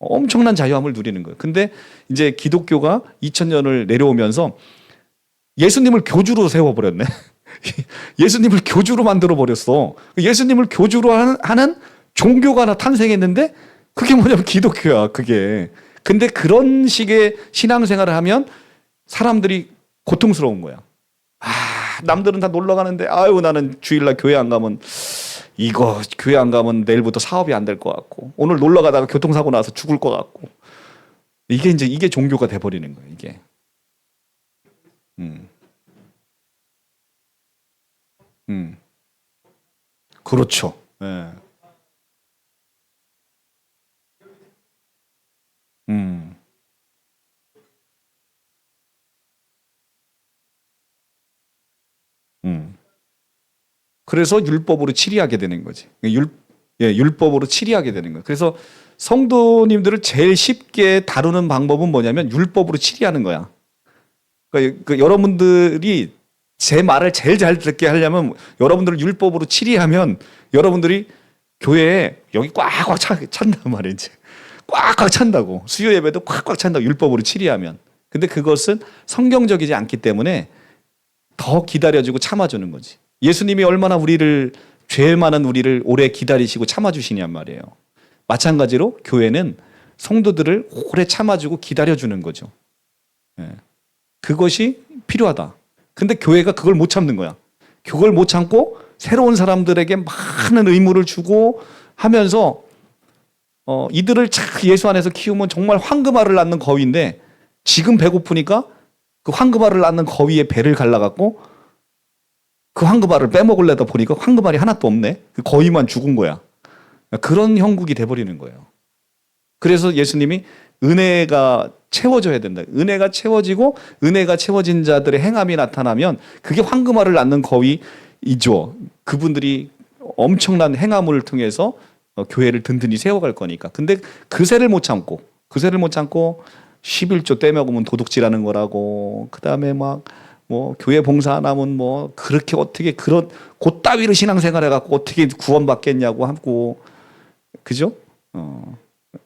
엄청난 자유함을 누리는 거예요. 근데 이제 기독교가 2000년을 내려오면서 예수님을 교주로 세워버렸네. 예수님을 교주로 만들어버렸어. 예수님을 교주로 하는 종교가 하나 탄생했는데 그게 뭐냐면 기독교야, 그게. 근데 그런 식의 신앙생활을 하면 사람들이 고통스러운 거야. 남들은 다 놀러 가는데 나는 주일날 교회 안 가면 교회 안 가면 내일부터 사업이 안 될 것 같고 오늘 놀러 가다가 교통사고 나서 죽을 것 같고 이게 종교가 돼버리는 거예요. 이게. 그렇죠. 예. 그래서 율법으로 치리하게 되는 거지. 율법으로 치리하게 되는 거예요. 그래서 성도님들을 제일 쉽게 다루는 방법은 뭐냐면 율법으로 치리하는 거야. 그러니까 여러분들이 제 말을 제일 잘 듣게 하려면 여러분들을 율법으로 치리하면 여러분들이 교회에 여기 꽉꽉 찬단 말이지. 꽉꽉 찬다고. 수요 예배도 꽉꽉 찬다고 율법으로 치리하면. 근데 그것은 성경적이지 않기 때문에 더 기다려주고 참아주는 거지. 예수님이 얼마나 죄 많은 우리를 오래 기다리시고 참아주시냔 말이에요. 마찬가지로 교회는 성도들을 오래 참아주고 기다려주는 거죠. 그것이 필요하다. 근데 교회가 그걸 못 참는 거야. 그걸 못 참고 새로운 사람들에게 많은 의무를 주고 하면서 이들을 참 예수 안에서 키우면 정말 황금알을 낳는 거위인데 지금 배고프니까 그 황금알을 낳는 거위의 배를 갈라갖고 그 황금알을 빼먹으려다 보니까 황금알이 하나도 없네. 그 거위만 죽은 거야. 그런 형국이 돼버리는 거예요. 그래서 예수님이 은혜가 채워져야 된다. 은혜가 채워지고 은혜가 채워진 자들의 행함이 나타나면 그게 황금알을 낳는 거위이죠. 그분들이 엄청난 행함을 통해서 교회를 든든히 세워갈 거니까. 근데 그새를 못 참고 11조 떼먹으면 도둑질하는 거라고, 그 다음에 막 뭐 교회 봉사 안 하면 뭐 그렇게 어떻게 그런 그따위로 신앙생활 해갖고 어떻게 구원받겠냐고 하고, 그죠?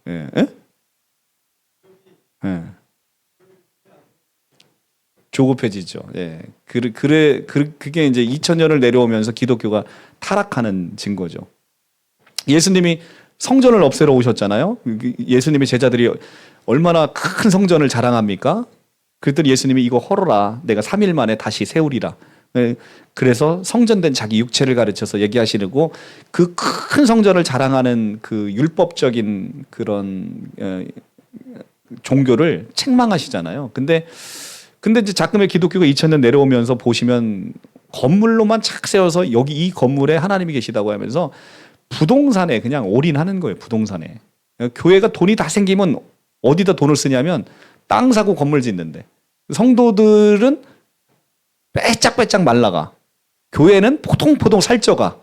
예, 예? 예. 조급해지죠. 예. 그게 이제 2000년을 내려오면서 기독교가 타락하는 증거죠. 예수님이 성전을 없애러 오셨잖아요. 예수님의 제자들이 얼마나 큰 성전을 자랑합니까? 그랬더니 예수님이 이거 헐어라. 내가 3일 만에 다시 세우리라. 그래서 성전된 자기 육체를 가르쳐서 얘기하시고, 그 큰 성전을 자랑하는 그 율법적인 그런 종교를 책망하시잖아요. 근데 이제 작금의 기독교가 2000년 내려오면서 보시면 건물로만 착 세워서 여기 이 건물에 하나님이 계시다고 하면서 부동산에 그냥 올인하는 거예요. 부동산에. 교회가 돈이 다 생기면 어디다 돈을 쓰냐면 땅 사고 건물 짓는데, 성도들은 빼짝빼짝 말라가, 교회는 포동포동 살쪄가.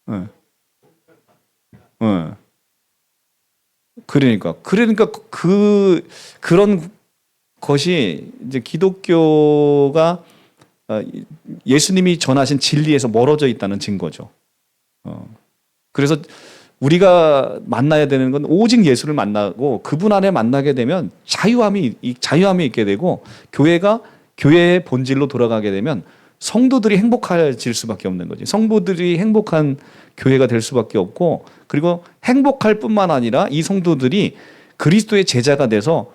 네. 네. 그러니까 그런 것이 이제 기독교가 예수님이 전하신 진리에서 멀어져 있다는 증거죠. 그래서 우리가 만나야 되는 건 오직 예수를 만나고 그분 안에 만나게 되면 자유함이 있게 되고, 교회가 교회의 본질로 돌아가게 되면 성도들이 행복해질 수밖에 없는 거지. 성도들이 행복한 교회가 될 수밖에 없고, 그리고 행복할 뿐만 아니라 이 성도들이 그리스도의 제자가 돼서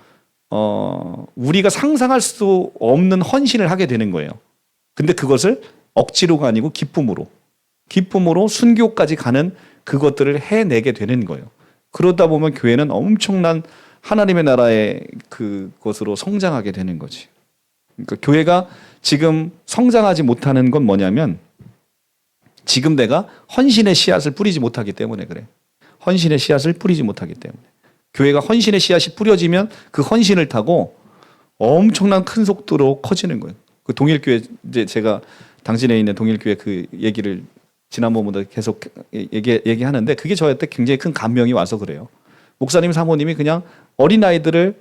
우리가 상상할 수 없는 헌신을 하게 되는 거예요. 근데 그것을 억지로가 아니고 기쁨으로 순교까지 가는 그것들을 해내게 되는 거예요. 그러다 보면 교회는 엄청난 하나님의 나라의 그것으로 성장하게 되는 거지. 그러니까 교회가 지금 성장하지 못하는 건 뭐냐면, 지금 내가 헌신의 씨앗을 뿌리지 못하기 때문에 그래. 헌신의 씨앗을 뿌리지 못하기 때문에. 교회가 헌신의 씨앗이 뿌려지면 그 헌신을 타고 엄청난 큰 속도로 커지는 거예요. 그 동일교회, 이제 제가 당진에 있는 동일교회 그 얘기를 지난번보다 계속 얘기하는데, 그게 저한테 굉장히 큰 감명이 와서 그래요. 목사님, 사모님이 그냥 어린아이들을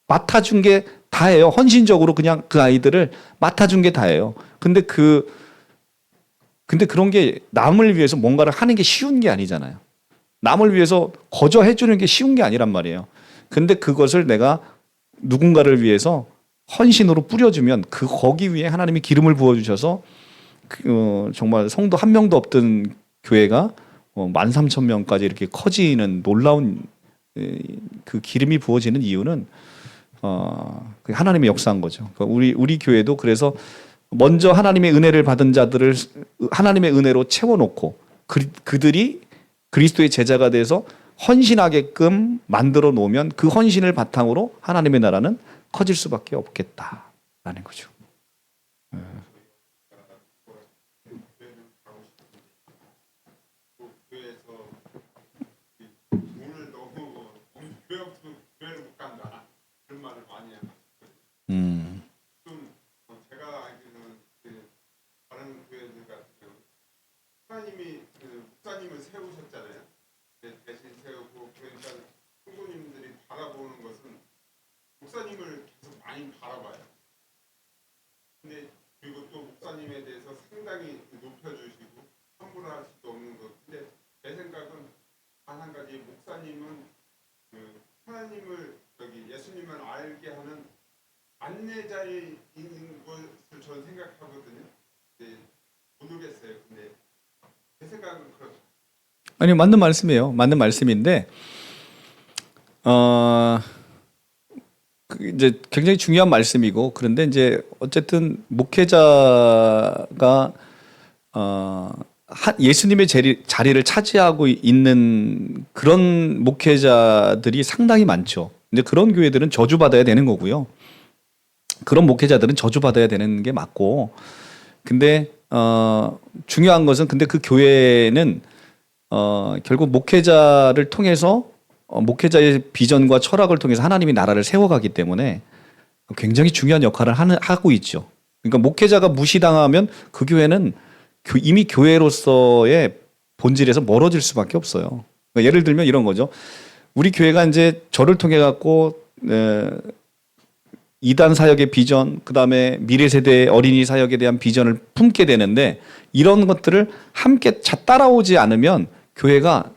맡아준 게 다예요. 헌신적으로 그냥 그 아이들을 맡아준 게 다예요. 근데 그런 게 남을 위해서 뭔가를 하는 게 쉬운 게 아니잖아요. 남을 위해서 거저 해주는 게 쉬운 게 아니란 말이에요. 근데 그것을 내가 누군가를 위해서 헌신으로 뿌려주면 거기 위에 하나님이 기름을 부어주셔서 정말 성도 한 명도 없던 교회가 13,000명까지 이렇게 커지는 놀라운 그 기름이 부어지는 이유는 하나님의 역사인 거죠. 그러니까 우리 교회도 그래서 먼저 하나님의 은혜를 받은 자들을 하나님의 은혜로 채워놓고 그들이 그리스도의 제자가 돼서 헌신하게끔 만들어 놓으면 그 헌신을 바탕으로 하나님의 나라는 커질 수밖에 없겠다라는 거죠. 음. 제가 알기로는 다른 교회들 같은 경우 하나님이 목사님을 세우셨잖아요. 대신 세우고, 그러니까 성도님들이 바라보는 것은 목사님을 계속 많이 바라봐요. 근데 그리고 또 목사님에 대해서 상당히 높여주시고 함부로 할 수도 없는 것. 근데 제 생각은 단 한 가지, 목사님은 하나님을 예수님을 알게 하는 안내자인 것을 저는 생각하거든요. 모르겠어요. 근데 제 생각은 그렇죠. 아니, 맞는 말씀이에요. 맞는 말씀인데, 이제 굉장히 중요한 말씀이고, 그런데 이제 어쨌든 목회자가 예수님의 자리를 차지하고 있는 그런 목회자들이 상당히 많죠. 근데 그런 교회들은 저주받아야 되는 거고요. 그런 목회자들은 저주받아야 되는 게 맞고, 근데 중요한 것은 근데 그 교회는 결국 목회자를 통해서 목회자의 비전과 철학을 통해서 하나님이 나라를 세워가기 때문에 굉장히 중요한 역할을 하고 있죠. 그러니까 목회자가 무시당하면 그 교회는 이미 교회로서의 본질에서 멀어질 수밖에 없어요. 그러니까 예를 들면 이런 거죠. 우리 교회가 이제 저를 통해 갖고 이단 사역의 비전, 그다음에 미래 세대 어린이 사역에 대한 비전을 품게 되는데 이런 것들을 함께 따라오지 않으면 교회가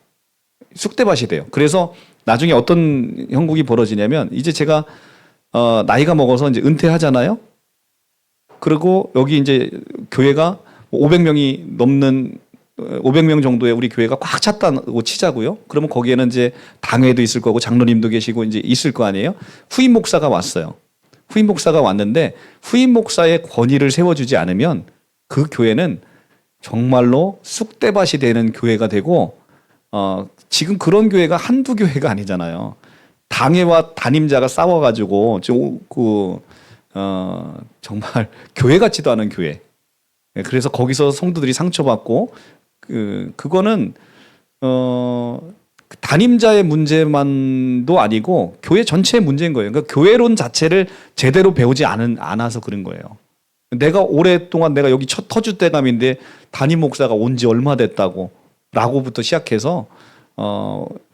쑥대밭이 돼요. 그래서 나중에 어떤 형국이 벌어지냐면 이제 제가 나이가 먹어서 이제 은퇴하잖아요. 그리고 여기 이제 교회가 500명이 넘는 500명 정도의 우리 교회가 꽉 찼다고 치자고요. 그러면 거기에는 이제 당회도 있을 거고 장로님도 계시고 이제 있을 거 아니에요. 후임 목사가 왔어요. 후임 목사가 왔는데 후임 목사의 권위를 세워주지 않으면 그 교회는 정말로 쑥대밭이 되는 교회가 되고 지금 그런 교회가 한두 교회가 아니잖아요. 당회와 담임자가 싸워가지고 정말 교회 같지도 않은 교회. 그래서 거기서 성도들이 상처받고 그거는 담임자의 문제만도 아니고 교회 전체의 문제인 거예요. 그러니까 교회론 자체를 제대로 배우지 않아서 그런 거예요. 내가 오랫동안 내가 여기 첫 터줏대감인데 담임 목사가 온 지 얼마 됐다고 라고부터 시작해서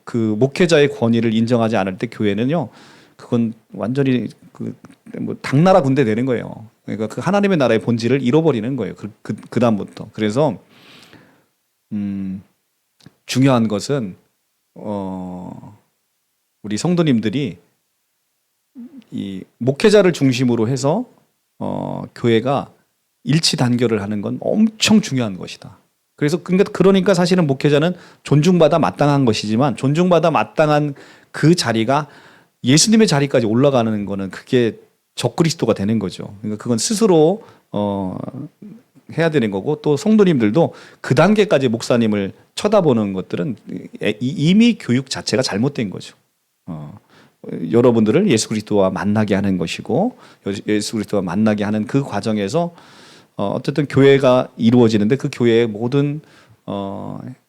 그 목회자의 권위를 인정하지 않을 때 교회는요 그건 완전히 뭐 당나라 군대 되는 거예요. 그러니까 그 하나님의 나라의 본질을 잃어버리는 거예요. 그 다음부터. 그래서 중요한 것은 우리 성도님들이 이 목회자를 중심으로 해서 교회가 일치 단결을 하는 건 엄청 중요한 것이다. 그러니까 사실은 목회자는 존중받아 마땅한 것이지만 존중받아 마땅한 그 자리가 예수님의 자리까지 올라가는 거는 그게 적그리스도가 되는 거죠. 그러니까 그건 스스로 해야 되는 거고 또 성도님들도 그 단계까지 목사님을 쳐다보는 것들은 이미 교육 자체가 잘못된 거죠. 여러분들을 예수 그리스도와 만나게 하는 것이고 예수 그리스도와 만나게 하는 그 과정에서 어쨌든 교회가 이루어지는데 그 교회의 모든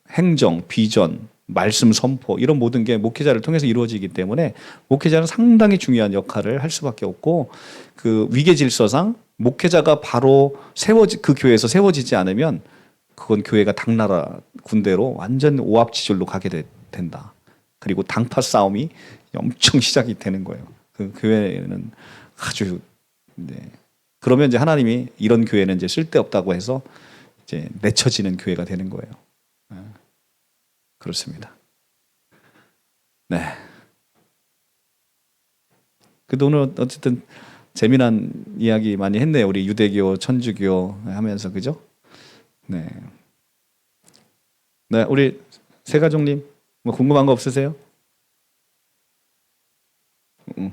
행정, 비전, 말씀 선포 이런 모든 게 목회자를 통해서 이루어지기 때문에 목회자는 상당히 중요한 역할을 할 수밖에 없고 그 위계 질서상 목회자가 바로 그 교회에서 세워지지 않으면 그건 교회가 당나라 군대로 완전 오합지졸로 가게 된다. 그리고 당파 싸움이 엄청 시작이 되는 거예요. 그 교회는 아주 그러면 이제 하나님이 이런 교회는 이제 쓸데없다고 해서 이제 내쳐지는 교회가 되는 거예요. 그렇습니다. 네. 그래도 오늘 어쨌든 재미난 이야기 많이 했네요. 우리 유대교, 천주교 하면서 그죠? 네. 네, 우리 세가족님 뭐 궁금한 거 없으세요?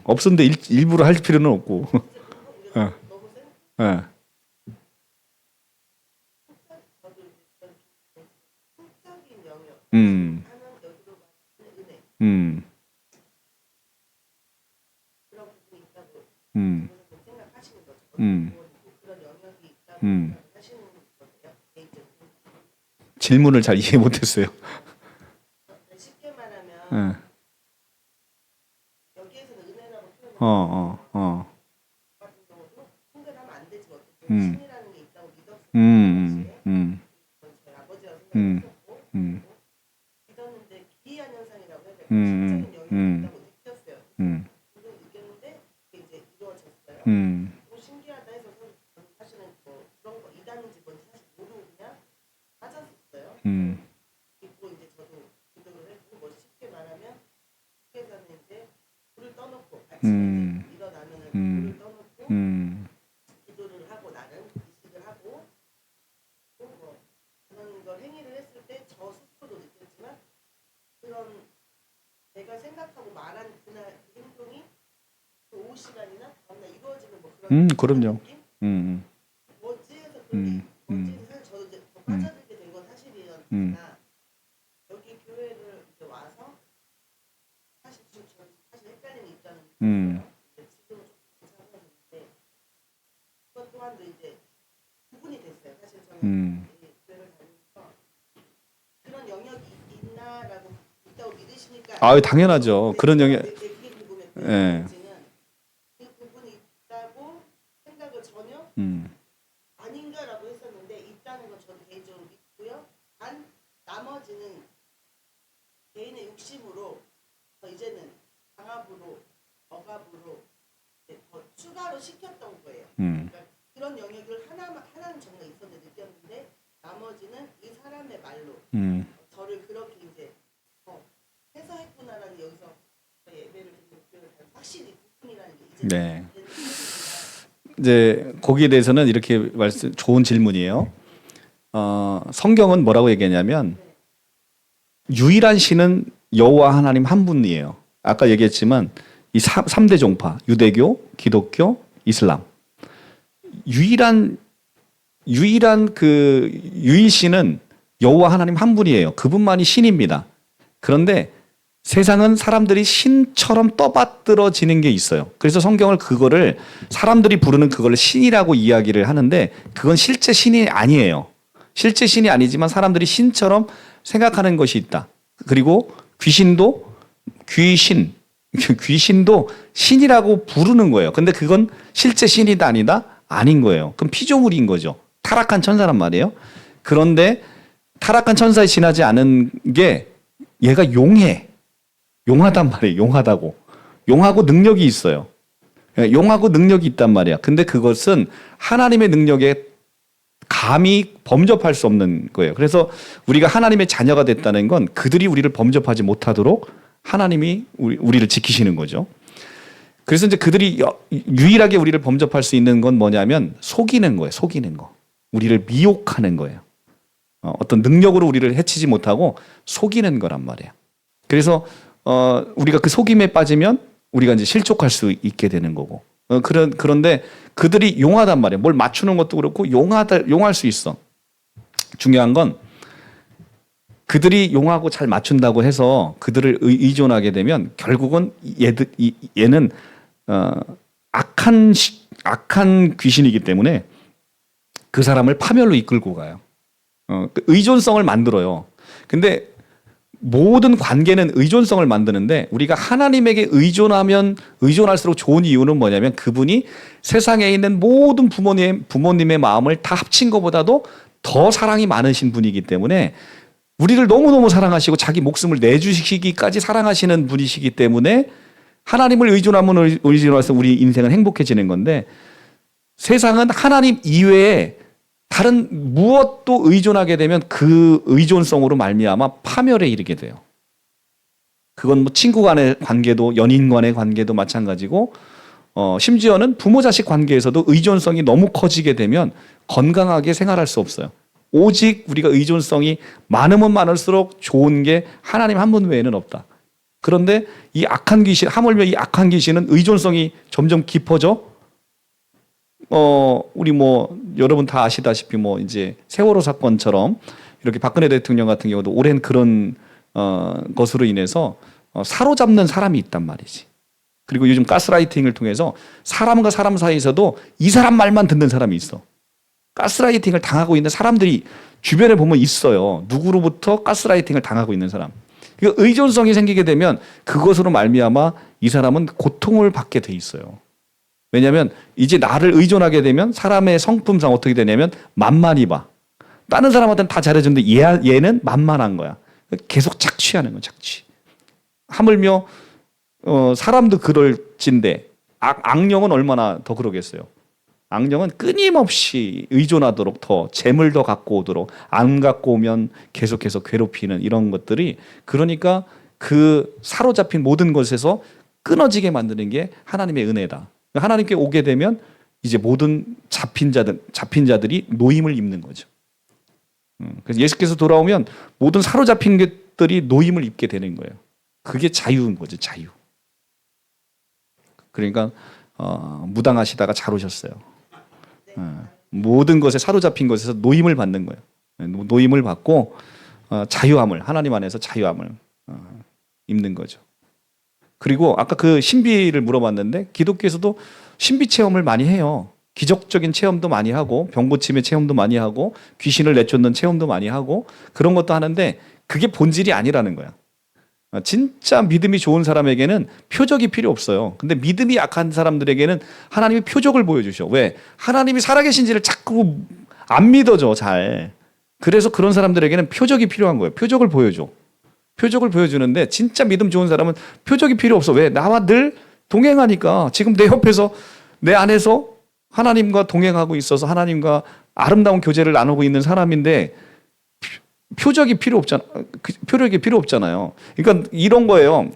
없었는데 일부러 할 필요는 없고. 네. 음. 음. 음. 음. 질문을 잘 이해 못했어요. 쉽게 말하면 네. 여기에서는 은혜라고 표현을 같은 경우도 통달하면 안 되지 어쨌든 음. 신이라는 게 있다고 믿었어요. 저희 아버지가 생각했었고 믿었는데 기이한 현상이라고 해야 될까 신적인 영역이 있다고 느꼈어요. 느꼈는데 그게 이제 이루어졌어요. 신기하다 해서 사실은 뭐 그런 거 이단인지 뭔지 사실 모르고 그냥 빠졌었어요. 그리고 이제 저도 기도를 했고 뭐 쉽게 말하면 교회에서는 이제 불을 떠놓고 아침에 일어나면 불을 떠놓고 기도를 하고 나는 의식을 하고 뭐 그런 걸 행위를 했을 때 저 스스로도 느꼈지만 그런 내가 생각하고 말한 그날 그 행동이 그 오후 시간이나 다음날 이루어지는 뭐 그런 그럼요. 느낌? 멋지해서 그런 게 멋지해서 사실 저도 이제 더 빠져들게 된 건 사실이에요. 여기 교회를 이제 와서 사실 지금 저는 사실 헷갈리는 입장은 음. 있어요. 지금은 좀 괜찮아졌는데 그것 또한도 이제 구분이 됐어요. 사실 저는 이 교회를 다니면서 그런 영역이 있나라고 있다고 믿으시니까 아유, 당연하죠. 그런 영역. 그게 궁금했고요. 예. 그 부분이 있다고 생각을 전혀 음. 아닌가라고 했었는데 있다는 건 저는 개인적으로 믿고요. 단 나머지는 개인의 욕심으로 이제는 강압으로 억압으로 이제 더 추가로 시켰던 거예요. 그러니까 그런 영역을 하나는 정말 있었는데 느꼈는데 나머지는 이 사람의 말로 저를 그렇게 이제 해서 했구나라는 여기서 예배를 드리는 확실히 구분이라는 게 이제 네. 이제 거기에 대해서는 이렇게 말씀 좋은 질문이에요. 성경은 뭐라고 얘기하냐면 유일한 신은 여호와 하나님 한 분이에요. 아까 얘기했지만 이 3대 종파 유대교, 기독교, 이슬람 유일한 그 유일신은 여호와 하나님 한 분이에요. 그분만이 신입니다. 그런데 세상은 사람들이 신처럼 떠받들어지는 게 있어요. 그래서 성경을 그거를 사람들이 부르는 그걸 신이라고 이야기를 하는데 그건 실제 신이 아니에요. 실제 신이 아니지만 사람들이 신처럼 생각하는 것이 있다. 그리고 귀신도 신이라고 부르는 거예요. 근데 그건 실제 신이다 아니다? 아닌 거예요. 그럼 피조물인 거죠. 타락한 천사란 말이에요. 그런데 타락한 천사에 지나지 않은 게 얘가 용하단 말이에요. 용하다고. 용하고 능력이 있어요. 용하고 능력이 있단 말이야. 근데 그것은 하나님의 능력에 감히 범접할 수 없는 거예요. 그래서 우리가 하나님의 자녀가 됐다는 건 그들이 우리를 범접하지 못하도록 하나님이 우리를 지키시는 거죠. 그래서 이제 그들이 유일하게 우리를 범접할 수 있는 건 뭐냐면 속이는 거예요. 속이는 거. 우리를 미혹하는 거예요. 어떤 능력으로 우리를 해치지 못하고 속이는 거란 말이에요. 그래서 우리가 그 속임에 빠지면 우리가 이제 실족할 수 있게 되는 거고. 그런데 그들이 용하단 말이에요. 뭘 맞추는 것도 그렇고 용할 수 있어. 중요한 건 그들이 용하고 잘 맞춘다고 해서 그들을 의존하게 되면 결국은 얘는 악한 귀신이기 때문에 그 사람을 파멸로 이끌고 가요. 의존성을 만들어요. 근데 모든 관계는 의존성을 만드는데 우리가 하나님에게 의존할수록 좋은 이유는 뭐냐면 그분이 세상에 있는 모든 부모님의 마음을 다 합친 것보다도 더 사랑이 많으신 분이기 때문에 우리를 너무너무 사랑하시고 자기 목숨을 내주시기까지 사랑하시는 분이시기 때문에 하나님을 의존할수록 우리 인생은 행복해지는 건데 세상은 하나님 이외에 다른 무엇도 의존하게 되면 그 의존성으로 말미암아 파멸에 이르게 돼요. 그건 뭐 친구 간의 관계도 연인 간의 관계도 마찬가지고 심지어는 부모 자식 관계에서도 의존성이 너무 커지게 되면 건강하게 생활할 수 없어요. 오직 우리가 의존성이 많으면 많을수록 좋은 게 하나님 한 분 외에는 없다. 그런데 이 악한 귀신, 하물며 이 악한 귀신은 의존성이 점점 깊어져. 우리 뭐 여러분 다 아시다시피 뭐 이제 세월호 사건처럼 이렇게 박근혜 대통령 같은 경우도 오랜 그런 것으로 인해서 사로잡는 사람이 있단 말이지. 그리고 요즘 가스라이팅을 통해서 사람과 사람 사이에서도 이 사람 말만 듣는 사람이 있어. 가스라이팅을 당하고 있는 사람들이 주변에 보면 있어요. 누구로부터 가스라이팅을 당하고 있는 사람. 그러니까 의존성이 생기게 되면 그것으로 말미암아 이 사람은 고통을 받게 돼 있어요. 왜냐하면 이제 나를 의존하게 되면 사람의 성품상 어떻게 되냐면 만만히 봐. 다른 사람한테는 다 잘해주는데 얘는 만만한 거야. 계속 착취하는 거야. 착취. 하물며 사람도 그럴진데 악령은 얼마나 더 그러겠어요. 악령은 끊임없이 의존하도록 더 재물 더 갖고 오도록 안 갖고 오면 계속해서 괴롭히는 이런 것들이 그러니까 그 사로잡힌 모든 것에서 끊어지게 만드는 게 하나님의 은혜다. 하나님께 오게 되면 이제 모든 잡힌 자들이 노임을 입는 거죠. 그래서 예수께서 돌아오면 모든 사로잡힌 것들이 노임을 입게 되는 거예요. 그게 자유인 거죠, 자유. 그러니까 무당하시다가 잘 오셨어요. 모든 것에 사로잡힌 것에서 노임을 받는 거예요. 노임을 받고 자유함을 하나님 안에서 자유함을 입는 거죠. 그리고 아까 그 신비를 물어봤는데 기독교에서도 신비 체험을 많이 해요. 기적적인 체험도 많이 하고 병 고침의 체험도 많이 하고 귀신을 내쫓는 체험도 많이 하고 그런 것도 하는데 그게 본질이 아니라는 거야. 진짜 믿음이 좋은 사람에게는 표적이 필요 없어요. 근데 믿음이 약한 사람들에게는 하나님이 표적을 보여주셔. 왜? 하나님이 살아계신지를 자꾸 안 믿어져 잘. 그래서 그런 사람들에게는 표적이 필요한 거예요. 표적을 보여줘. 표적을 보여주는데 진짜 믿음 좋은 사람은 표적이 필요 없어. 왜? 나와 늘 동행하니까 지금 내 옆에서 내 안에서 하나님과 동행하고 있어서 하나님과 아름다운 교제를 나누고 있는 사람인데 표적이 필요 없잖아. 표적이 필요 없잖아요. 그러니까 이런 거예요.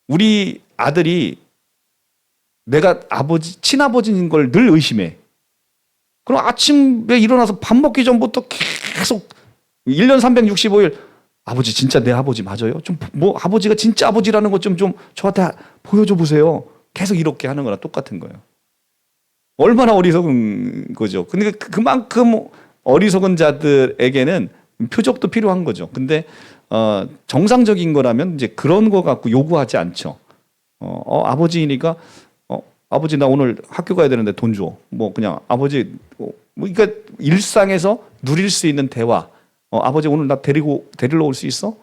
우리 아들이 내가 아버지 친아버지인 걸 늘 의심해. 그럼 아침에 일어나서 밥 먹기 전부터 계속 1년 365일 아버지 진짜 내 아버지 맞아요? 좀 뭐 아버지가 진짜 아버지라는 것 좀 저한테 보여줘 보세요. 계속 이렇게 하는 거랑 똑같은 거예요. 얼마나 어리석은 거죠. 근데 그만큼 어리석은 자들에게는 표적도 필요한 거죠. 근데 정상적인 거라면 이제 그런 거 갖고 요구하지 않죠. 아버지니까 아버지 나 오늘 학교 가야 되는데 돈 줘. 뭐 그냥 아버지 뭐 그러니까 일상에서 누릴 수 있는 대화. 아버지 오늘 나 데리러 올 수 있어?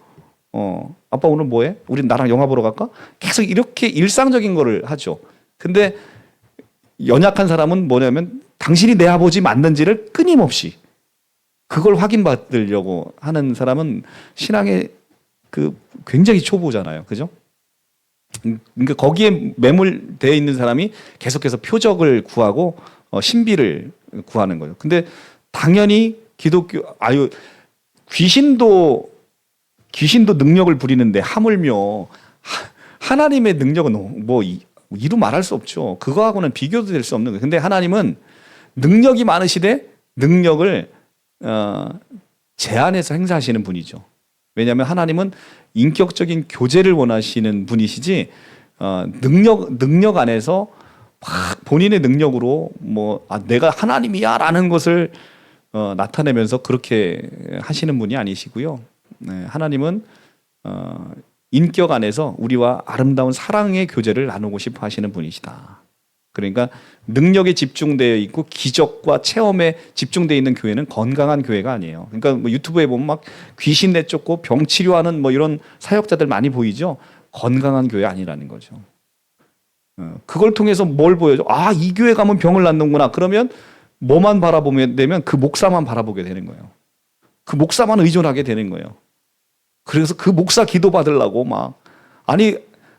아빠 오늘 뭐해? 우리 나랑 영화 보러 갈까? 계속 이렇게 일상적인 거를 하죠. 근데 연약한 사람은 뭐냐면 당신이 내 아버지 맞는지를 끊임없이 그걸 확인받으려고 하는 사람은 신앙의 그 굉장히 초보잖아요. 그죠? 그러니까 거기에 매몰되어 있는 사람이 계속해서 표적을 구하고 신비를 구하는 거예요. 근데 당연히 기독교 귀신도 능력을 부리는데 하물며 하나님의 능력은 뭐 이루 말할 수 없죠. 그거하고는 비교도 될 수 없는 거예요. 근데 하나님은 능력이 많으시되 능력을 제한해서 행사하시는 분이죠. 왜냐하면 하나님은 인격적인 교제를 원하시는 분이시지 능력 안에서 막 본인의 능력으로 내가 하나님이야라는 것을 나타내면서 그렇게 하시는 분이 아니시고요. 네, 하나님은 인격 안에서 우리와 아름다운 사랑의 교제를 나누고 싶어 하시는 분이시다. 그러니까 능력에 집중되어 있고 기적과 체험에 집중되어 있는 교회는 건강한 교회가 아니에요. 그러니까 뭐 유튜브에 보면 막 귀신 내쫓고 병 치료하는 뭐 이런 사역자들 많이 보이죠. 건강한 교회 아니라는 거죠. 그걸 통해서 뭘 보여줘? 이 교회 가면 병을 낫는구나. 그러면 뭐만 바라보면 되면 그 목사만 바라보게 되는 거예요. 그 목사만 의존하게 되는 거예요. 그래서 그 목사 기도 받으려고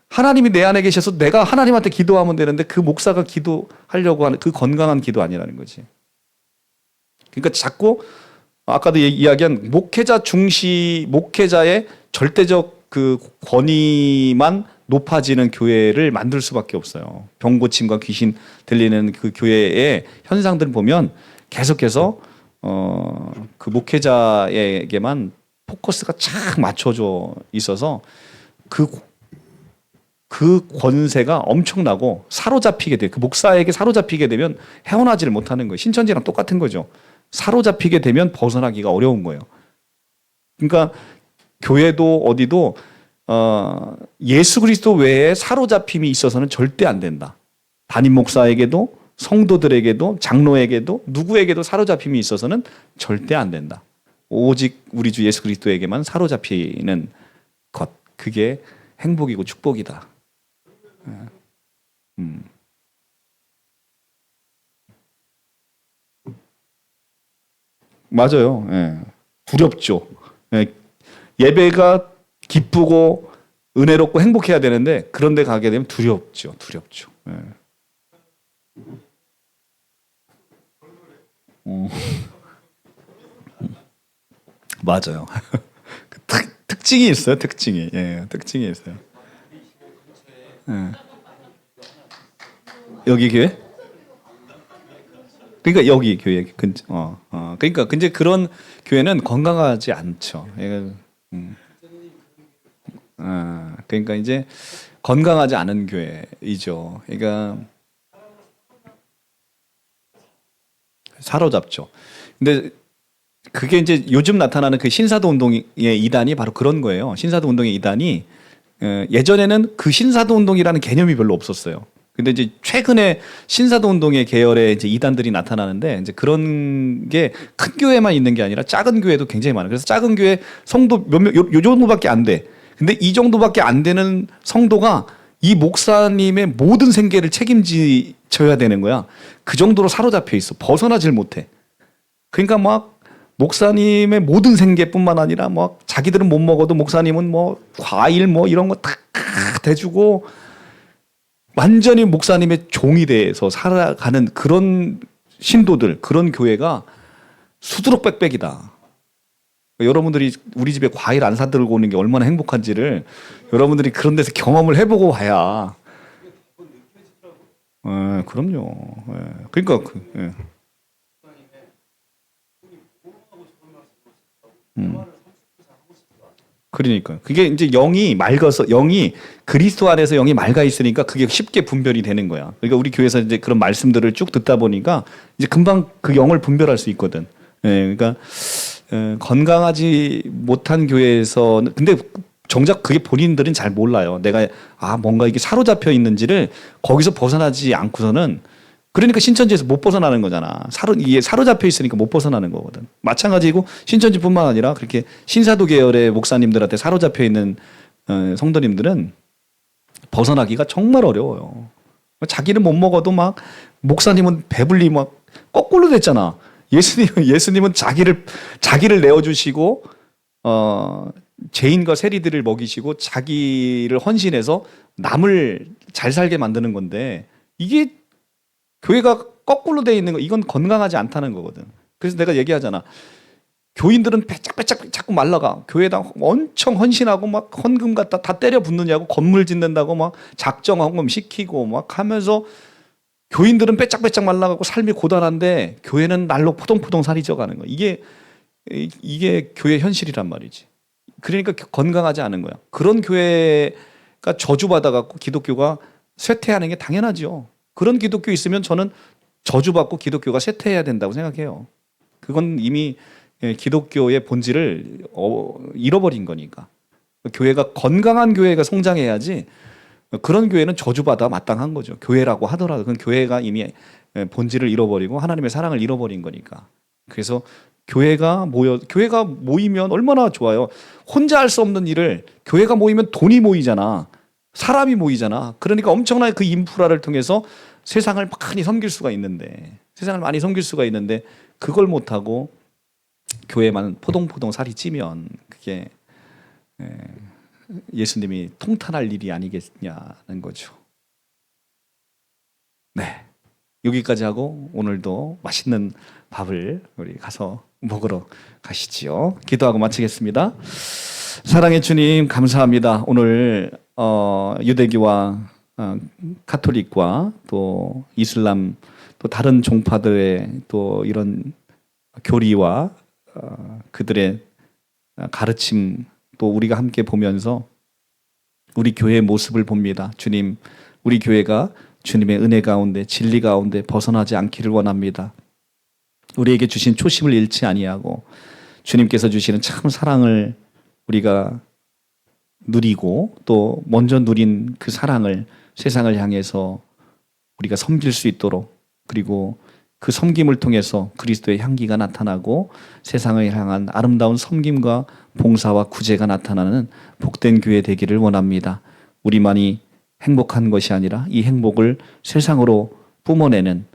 하나님이 내 안에 계셔서 내가 하나님한테 기도하면 되는데 그 목사가 기도하려고 하는 그 건강한 기도 아니라는 거지. 그러니까 자꾸 아까도 이야기한 목회자의 절대적 그 권위만 높아지는 교회를 만들 수밖에 없어요. 병 고침과 귀신 들리는 그 교회의 현상들을 보면 계속해서 그 목회자에게만 포커스가 착 맞춰져 있어서 그 권세가 엄청나고 사로잡히게 돼요. 그 목사에게 사로잡히게 되면 헤어나지를 못하는 거예요. 신천지랑 똑같은 거죠. 사로잡히게 되면 벗어나기가 어려운 거예요. 그러니까 교회도 어디도 예수 그리스도 외에 사로잡힘이 있어서는 절대 안 된다. 담임 목사에게도 성도들에게도 장로에게도 누구에게도 사로잡힘이 있어서는 절대 안 된다. 오직 우리 주 예수 그리스도에게만 사로잡히는 것, 그게 행복이고 축복이다. 맞아요. 예. 두렵죠. 예. 예배가 기쁘고 은혜롭고 행복해야 되는데 그런 데 가게 되면 두렵죠. 예. 맞아요. 특징이 있어요. 특징이. 예, 특징이 있어요. 예. 여기 교회? 그러니까 여기 교회 근처. 그러니까 근데 그런 교회는 건강하지 않죠. 그러니까 이제 건강하지 않은 교회이죠. 그러니까 사로잡죠. 근데 그게 이제 요즘 나타나는 그 신사도 운동의 이단이 바로 그런 거예요. 신사도 운동의 이단이 예전에는 그 신사도 운동이라는 개념이 별로 없었어요. 근데 이제 최근에 신사도 운동의 계열의 이제 이단들이 나타나는데 이제 그런 게 큰 교회만 있는 게 아니라 작은 교회도 굉장히 많아요. 그래서 작은 교회 성도 요 정도밖에 안 돼. 근데 이 정도밖에 안 되는 성도가 이 목사님의 모든 생계를 책임져야 되는 거야. 그 정도로 사로잡혀 있어. 벗어나질 못해. 그러니까 막 목사님의 모든 생계뿐만 아니라 막 자기들은 못 먹어도 목사님은 뭐 과일 뭐 이런 거 다 대주고 완전히 목사님의 종이 돼서 살아가는 그런 신도들, 그런 교회가 수두룩빽빽이다. 여러분들이 우리 집에 과일 안 사들고 오는 게 얼마나 행복한지를 여러분들이 그런 데서 경험을 해보고 봐야. 그럼요. 그러니까 그러니까 그게 이제 영이 맑아서 영이 그리스도 안에서 영이 맑아 있으니까 그게 쉽게 분별이 되는 거야. 그러니까 우리 교회에서 이제 그런 말씀들을 쭉 듣다 보니까 이제 금방 그 영을 분별할 수 있거든. 그러니까 건강하지 못한 교회에서는 근데 정작 그게 본인들은 잘 몰라요. 내가 뭔가 이게 사로잡혀 있는지를 거기서 벗어나지 않고서는 그러니까 신천지에서 못 벗어나는 거잖아. 이게 사로잡혀 있으니까 못 벗어나는 거거든. 마찬가지고 신천지뿐만 아니라 그렇게 신사도 계열의 목사님들한테 사로잡혀 있는 성도님들은 벗어나기가 정말 어려워요. 자기는 못 먹어도 막 목사님은 배불리 막 거꾸로 됐잖아. 예수님은 자기를 내어주시고 죄인과 세리들을 먹이시고 자기를 헌신해서 남을 잘 살게 만드는 건데 이게 교회가 거꾸로 돼 있는 거 이건 건강하지 않다는 거거든. 그래서 내가 얘기하잖아. 교인들은 빼짝빼짝 자꾸 말라가 교회에다 엄청 헌신하고 막 헌금 갖다 다 때려 붓느냐고 건물 짓는다고 막 작정 헌금 시키고 막 하면서 교인들은 빼짝빼짝 말라가고 삶이 고단한데 교회는 날로 포동포동 살이 쪄가는 거. 이게 교회 현실이란 말이지. 그러니까 건강하지 않은 거야. 그런 교회가 저주받아갖고 기독교가 쇠퇴하는 게 당연하죠. 그런 기독교 있으면 저는 저주받고 기독교가 쇠퇴해야 된다고 생각해요. 그건 이미 기독교의 본질을 잃어버린 거니까. 교회가 건강한 교회가 성장해야지 그런 교회는 저주받아 마땅한 거죠. 교회라고 하더라도 그건 교회가 이미 본질을 잃어버리고 하나님의 사랑을 잃어버린 거니까. 그래서 교회가 모이면 얼마나 좋아요. 혼자 할 수 없는 일을 교회가 모이면 돈이 모이잖아. 사람이 모이잖아. 그러니까 엄청나게 그 인프라를 통해서 세상을 많이 섬길 수가 있는데 그걸 못하고 교회만 포동포동 살이 찌면 그게 예수님이 통탄할 일이 아니겠냐는 거죠. 네. 여기까지 하고 오늘도 맛있는 밥을 우리 가서 먹으러 가시지요. 기도하고 마치겠습니다. 사랑의 주님 감사합니다. 오늘 유대교와 카톨릭과 또 이슬람 또 다른 종파들의 또 이런 교리와 그들의 가르침 또 우리가 함께 보면서 우리 교회의 모습을 봅니다. 주님, 우리 교회가 주님의 은혜 가운데 진리 가운데 벗어나지 않기를 원합니다. 우리에게 주신 초심을 잃지 아니하고 주님께서 주시는 참 사랑을 우리가 누리고 또 먼저 누린 그 사랑을 세상을 향해서 우리가 섬길 수 있도록 그리고 그 섬김을 통해서 그리스도의 향기가 나타나고 세상을 향한 아름다운 섬김과 봉사와 구제가 나타나는 복된 교회 되기를 원합니다. 우리만이 행복한 것이 아니라 이 행복을 세상으로 뿜어내는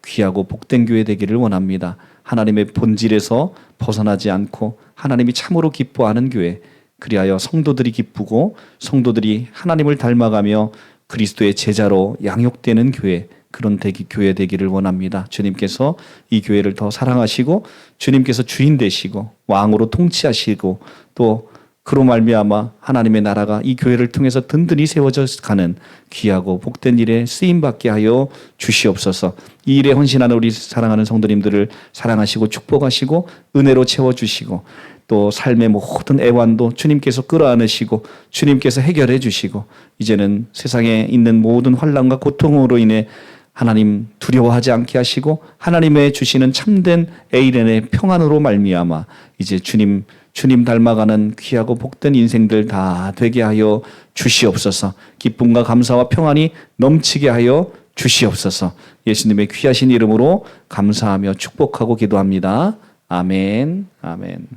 귀하고 복된 교회 되기를 원합니다. 하나님의 본질에서 벗어나지 않고 하나님이 참으로 기뻐하는 교회, 그리하여 성도들이 기쁘고 성도들이 하나님을 닮아가며 그리스도의 제자로 양육되는 교회, 그런 교회 되기를 원합니다. 주님께서 이 교회를 더 사랑하시고 주님께서 주인 되시고 왕으로 통치하시고 또 그로 말미암아 하나님의 나라가 이 교회를 통해서 든든히 세워져 가는 귀하고 복된 일에 쓰임받게 하여 주시옵소서. 이 일에 헌신하는 우리 사랑하는 성도님들을 사랑하시고 축복하시고 은혜로 채워주시고 또 삶의 모든 애환도 주님께서 끌어안으시고 주님께서 해결해 주시고 이제는 세상에 있는 모든 환난과 고통으로 인해 하나님 두려워하지 않게 하시고 하나님의 주시는 참된 에이렌의 평안으로 말미암아 이제 주님 닮아가는 귀하고 복된 인생들 다 되게 하여 주시옵소서. 기쁨과 감사와 평안이 넘치게 하여 주시옵소서. 예수님의 귀하신 이름으로 감사하며 축복하고 기도합니다. 아멘. 아멘.